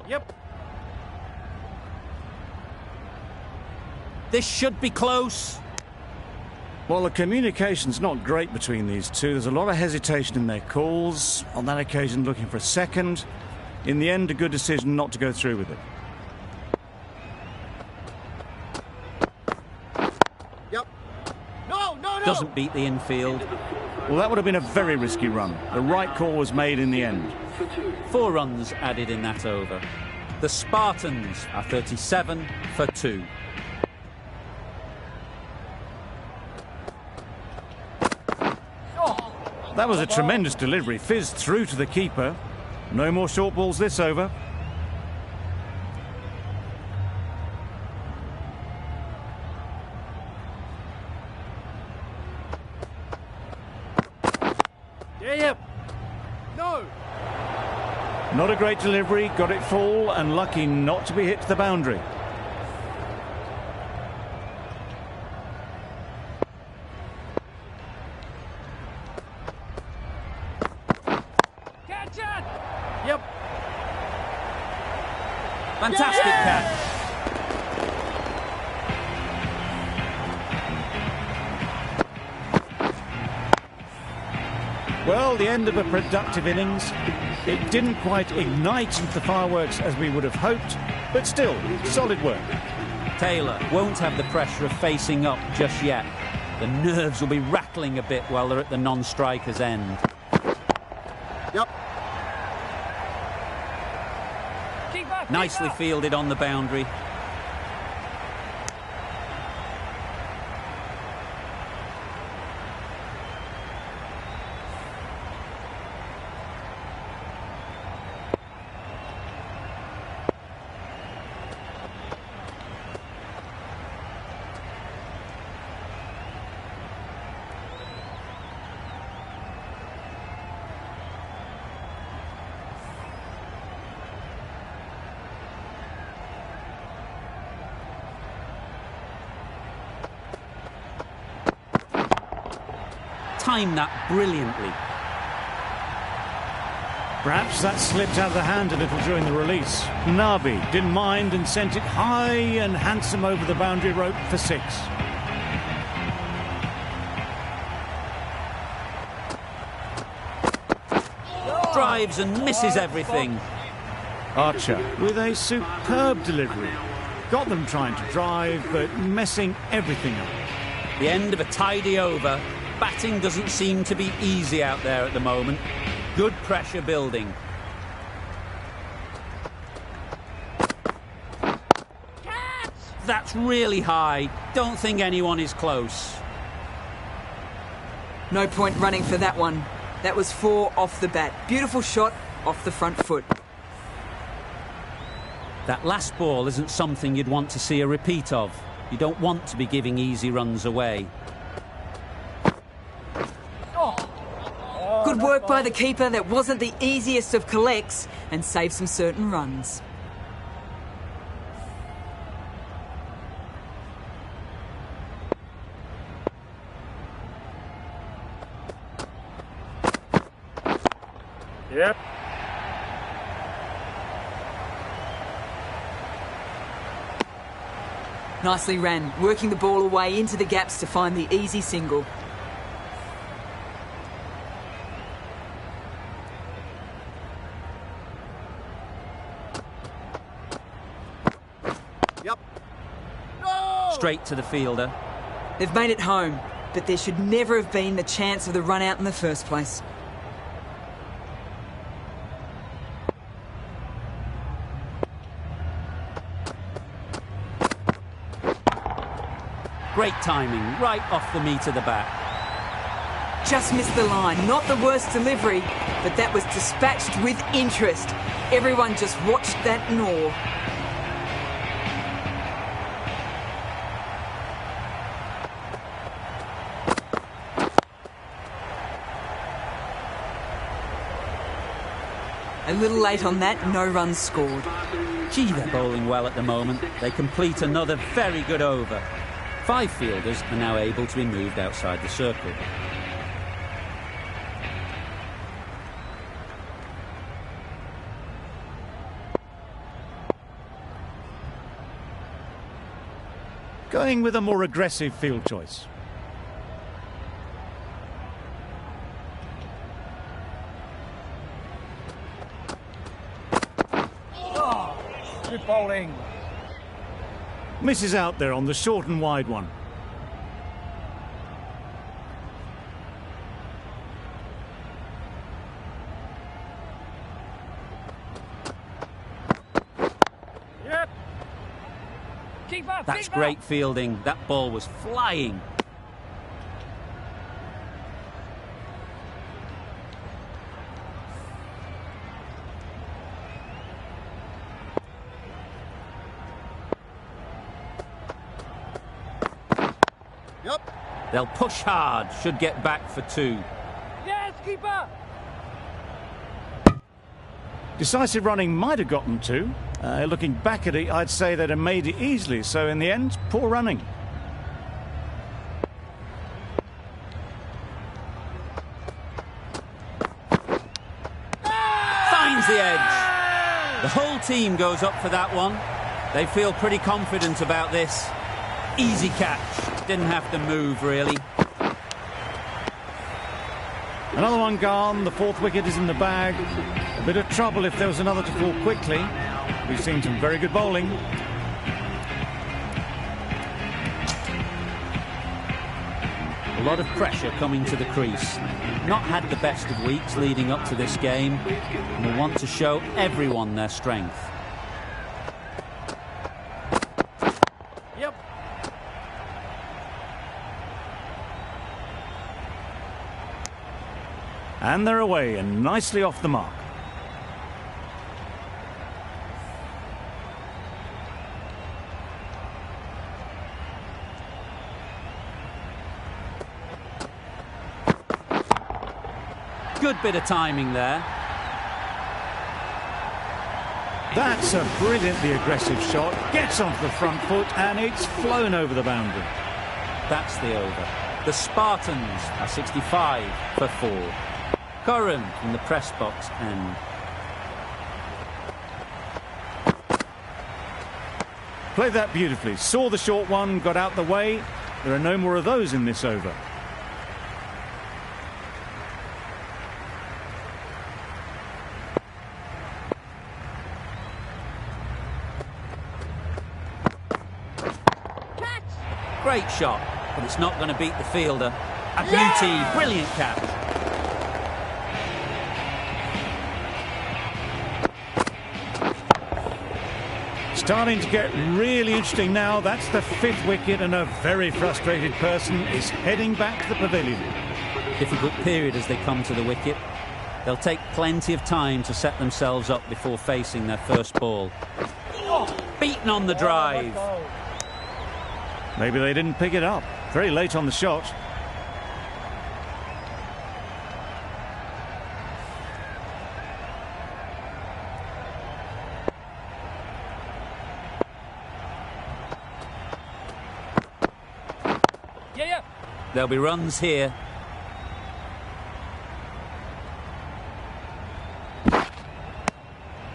Yep. This should be close. Well, the communication's not great between these two. There's a lot of hesitation in their calls. On that occasion, looking for a second. In the end, a good decision not to go through with it. Yep. No. Doesn't beat the infield. Well, that would have been a very risky run. The right call was made in the end. 4 runs added in that over. The Spartans are 37 for 2. That was a tremendous delivery. Fizzed through to the keeper. No more short balls this over. Not a great delivery, got it full and lucky not to be hit to the boundary. Catch it! Yep. Fantastic catch. Well, the end of a productive innings. It didn't quite ignite into the fireworks as we would have hoped, but still, solid work. Taylor won't have the pressure of facing up just yet. The nerves will be rattling a bit while they're at the non-striker's end. Yep. Keep up. Nicely fielded on the boundary. Timed that brilliantly. Perhaps that slipped out of the hand a little during the release. Nabi didn't mind and sent it high and handsome over the boundary rope for 6. Drives and misses everything. Archer with a superb delivery. Got them trying to drive, but messing everything up. The end of a tidy over. Batting doesn't seem to be easy out there at the moment. Good pressure building. Catch! That's really high. Don't think anyone is close. No point running for that one. That was 4 off the bat. Beautiful shot off the front foot. That last ball isn't something you'd want to see a repeat of. You don't want to be giving easy runs away. Good work by the keeper. That wasn't the easiest of collects and saved some certain runs. Yep. Nicely ran, working the ball away into the gaps to find the easy single. Yep. No! Straight to the fielder. They've made it home, but there should never have been the chance of the run out in the first place. Great timing, right off the meat of the bat. Just missed the line. Not the worst delivery, but that was dispatched with interest. Everyone just watched that in awe. A little late on that, no runs scored. Gee, they're bowling well at the moment. They complete another very good over. 5 fielders are now able to be moved outside the circle. Going with a more aggressive field choice. Good bowling. Misses out there on the short and wide one. Yep. Keep up. That's keep great up. fielding. That ball was flying. Yep. They'll push hard, should get back for 2. Yes, keep up. Decisive running might have got them to. Looking back at it, I'd say they'd have made it easily. So in the end, poor running. Finds the edge. The whole team goes up for that one. They feel pretty confident about this. Easy catch. Didn't have to move, really. Another one gone. The fourth wicket is in the bag. A bit of trouble if there was another to fall quickly. We've seen some very good bowling. A lot of pressure coming to the crease. Not had the best of weeks leading up to this game, and will want to show everyone their strength. Yep. And they're away and nicely off the mark. Good bit of timing there. That's a brilliantly aggressive shot. Gets onto the front foot and it's flown over the boundary. That's the over. The Spartans are 65 for 4. Curran from the press box end. Played that beautifully. Saw the short one, got out the way. There are no more of those in this over. Great shot, but it's not going to beat the fielder. A beauty, brilliant catch. Starting to get really interesting now. That's the 5th wicket and a very frustrated person is heading back to the pavilion. Difficult period as they come to the wicket. They'll take plenty of time to set themselves up before facing their first ball. Beaten on the drive. Maybe they didn't pick it up. Very late on the shot. Yeah. There'll be runs here.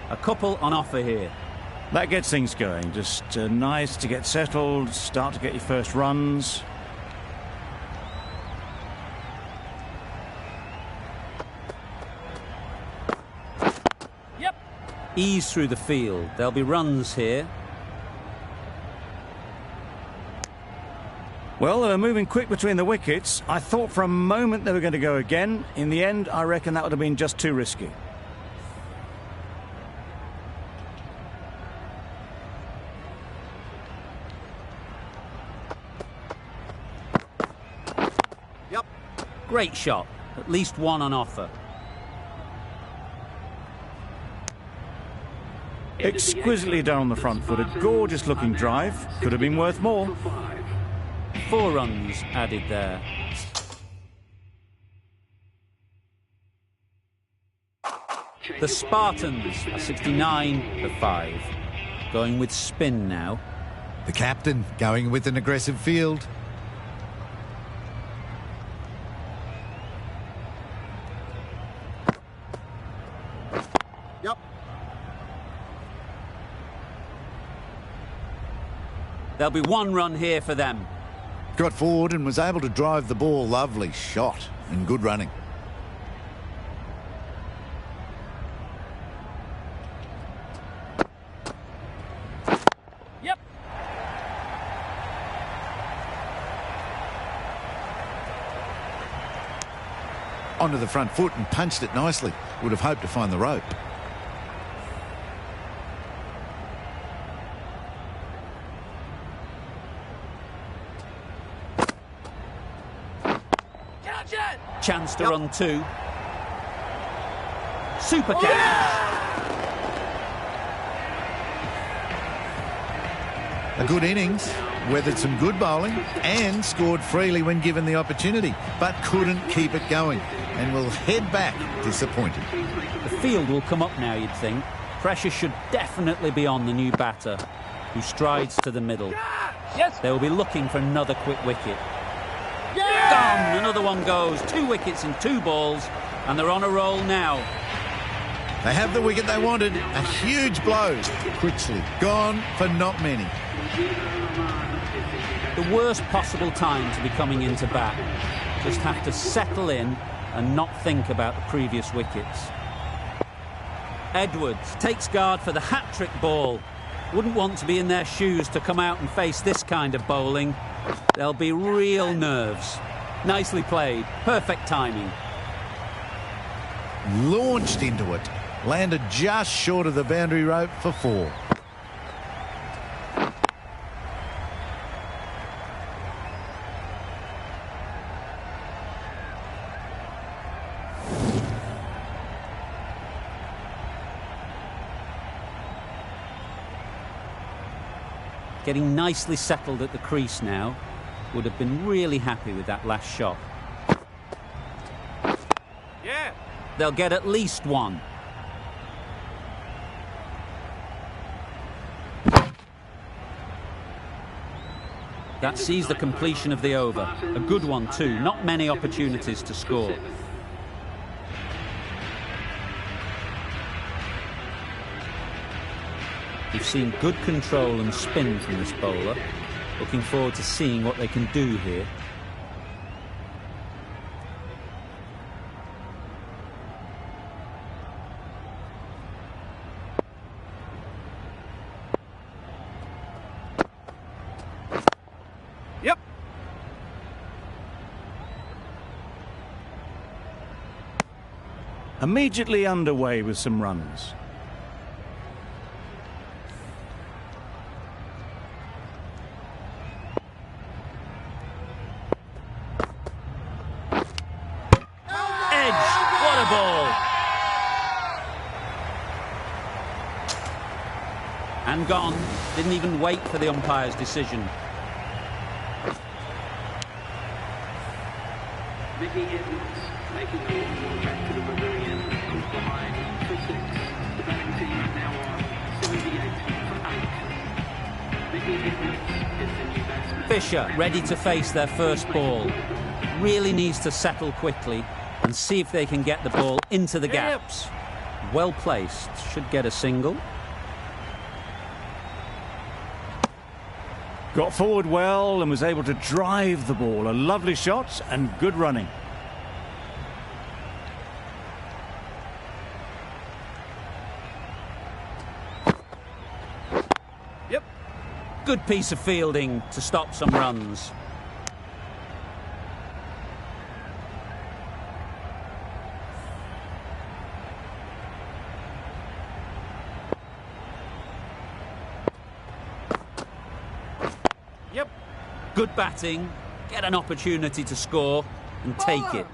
A couple on offer here. That gets things going. Just nice to get settled, start to get your first runs. Yep. Ease through the field. There'll be runs here. Well, they were moving quick between the wickets. I thought for a moment they were going to go again. In the end, I reckon that would have been just too risky. Great shot. At least one on offer. Exquisitely done on the front foot. A gorgeous looking drive. Could have been worth more. 4 runs added there. The Spartans are 69 for 5. Going with spin now. The captain going with an aggressive field. There'll be 1 run here for them. Got forward and was able to drive the ball. Lovely shot and good running. Yep. Onto the front foot and punched it nicely. Would have hoped to find the rope. Chance to run 2. Super catch. A good innings, weathered some good bowling and scored freely when given the opportunity, but couldn't keep it going and will head back disappointed. The field will come up now, you'd think. Pressure should definitely be on the new batter, who strides to the middle. Yes. They will be looking for another quick wicket. Gone! Another one goes. 2 wickets in 2 balls, and they're on a roll now. They have the wicket they wanted. A huge blow. Critchley gone for not many. The worst possible time to be coming into bat. Just have to settle in and not think about the previous wickets. Edwards takes guard for the hat-trick ball. Wouldn't want to be in their shoes to come out and face this kind of bowling. There'll be real nerves. Nicely played. Perfect timing. Launched into it. Landed just short of the boundary rope for 4. Getting nicely settled at the crease now. Would have been really happy with that last shot. Yeah. They'll get at least 1. That sees the completion of the over. A good one too. Not many opportunities to score. We've seen good control and spin from this bowler. Looking forward to seeing what they can do here. Yep. Immediately underway with some runs. And gone. Didn't even wait for the umpire's decision. Mickey Edwards making the walk back to the pavilion behind for 6. The batting team now on 78 for 8. Mickey Edwards is the new batsman. Fisher ready to face their first ball. Really needs to settle quickly and see if they can get the ball into the gaps. Well placed. Should get a single. Got forward well and was able to drive the ball. A lovely shot and good running. Yep. Good piece of fielding to stop some runs. Yep. Good batting, get an opportunity to score and take it.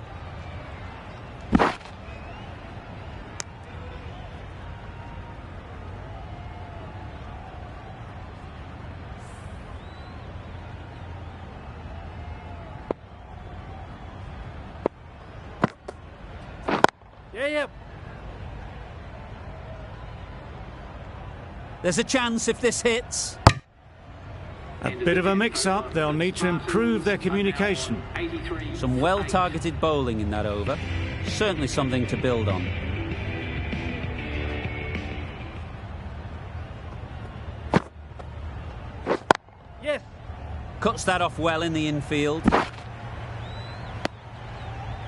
Yeah, yep. There's a chance if this hits. A bit of a mix-up. They'll need to improve their communication. Some well-targeted bowling in that over. Certainly something to build on. Yes. Cuts that off well in the infield.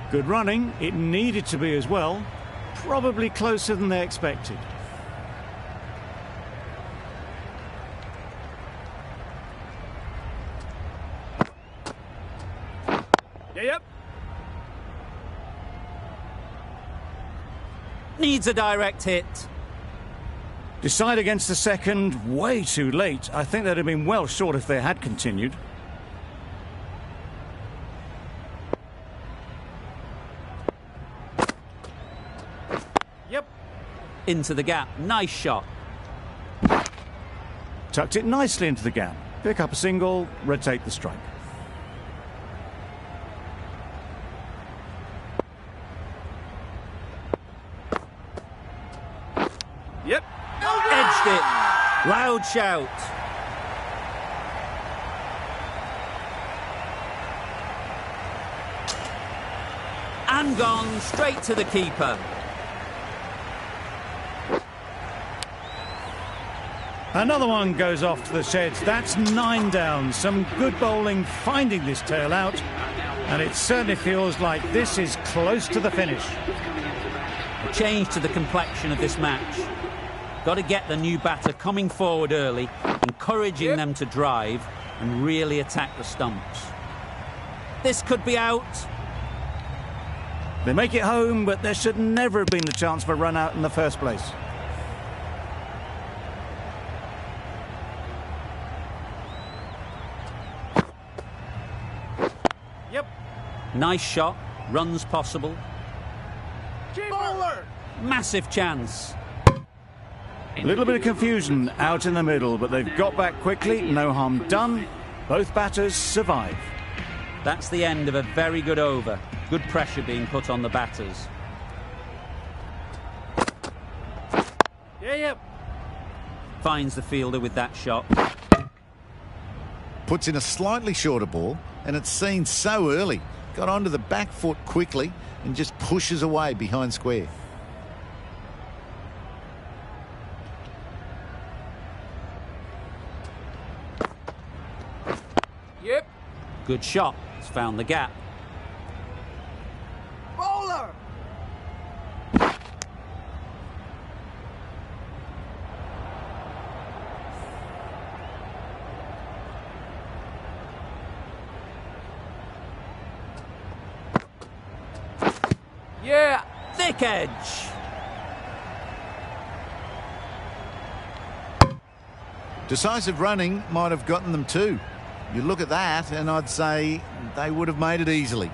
Good running. It needed to be as well. Probably closer than they expected. Yeah, yep. Needs a direct hit. Decide against the second. Way too late. I think they'd have been well short if they had continued. Yep. Into the gap. Nice shot. Tucked it nicely into the gap. Pick up a single, rotate the strike. Yep. Edged it. Loud shout. And gone straight to the keeper. Another one goes off to the sheds. That's 9 down. Some good bowling finding this tail out. And it certainly feels like this is close to the finish. A change to the complexion of this match. Got to get the new batter coming forward early, encouraging them to drive and really attack the stumps. This could be out. They make it home, but there should never have been the chance for a run out in the first place. Yep. Nice shot. Runs possible. Bowler. Massive chance. A little bit of confusion out in the middle, but they've got back quickly. No harm done. Both batters survive. That's the end of a very good over. Good pressure being put on the batters. Yep. Finds the fielder with that shot. Puts in a slightly shorter ball, and it's seen so early. Got onto the back foot quickly and just pushes away behind square. Yep. Good shot. It's found the gap. Bowler. Yeah. Thick edge. Decisive running might have gotten them too. You look at that and I'd say they would have made it easily.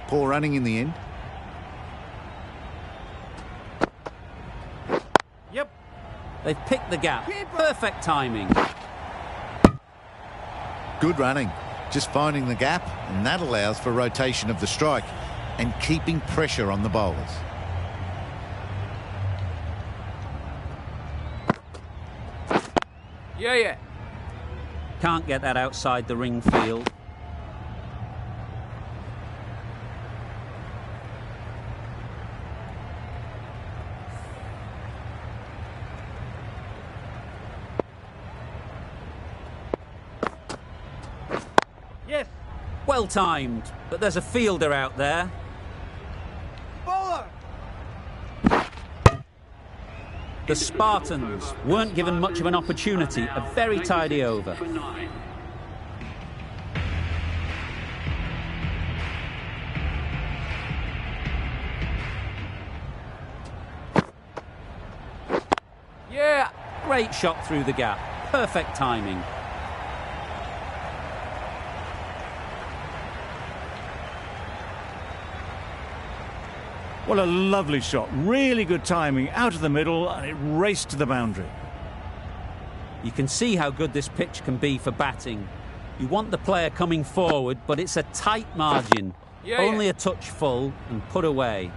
Poor running in the end. Yep. They've picked the gap. Perfect timing. Good running. Just finding the gap, and that allows for rotation of the strike and keeping pressure on the bowlers. Yeah. Can't get that outside the ring field. Yes. Well timed, but there's a fielder out there. Bowler. The Spartans weren't given much of an opportunity. A very tidy over. For 9. Yeah. Great shot through the gap. Perfect timing. What a lovely shot. Really good timing out of the middle, and it raced to the boundary. You can see how good this pitch can be for batting. You want the player coming forward, but it's a tight margin. Yeah. Only a touch full and put away.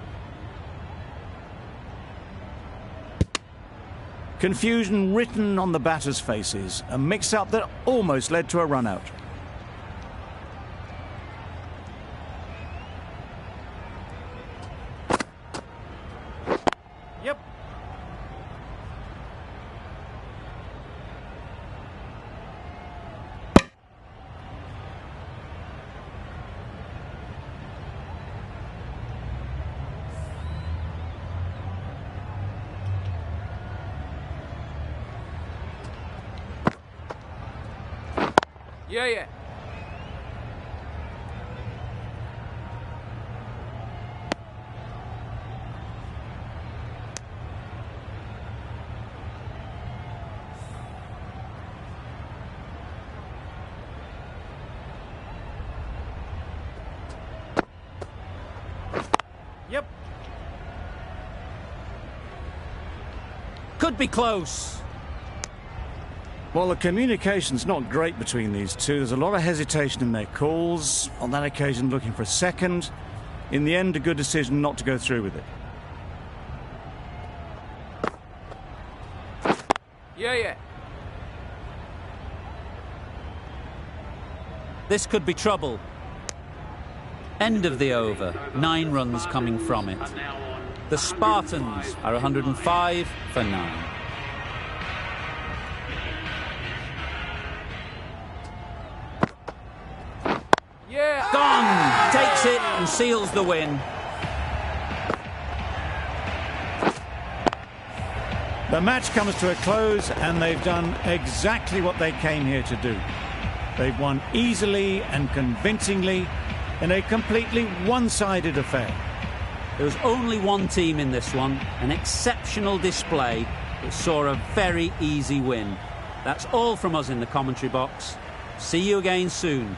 Confusion written on the batters' faces. A mix-up that almost led to a run-out. Yep. Yeah. Yep. Could be close. Well, the communication's not great between these two. There's a lot of hesitation in their calls. On that occasion, looking for a second. In the end, a good decision not to go through with it. Yeah. This could be trouble. End of the over. 9 runs coming from it. The Spartans are 105 for 9. Yeah. Gone! Takes it and seals the win. The match comes to a close and they've done exactly what they came here to do. They've won easily and convincingly in a completely one-sided affair. There was only one team in this one, an exceptional display that saw a very easy win. That's all from us in the commentary box. See you again soon.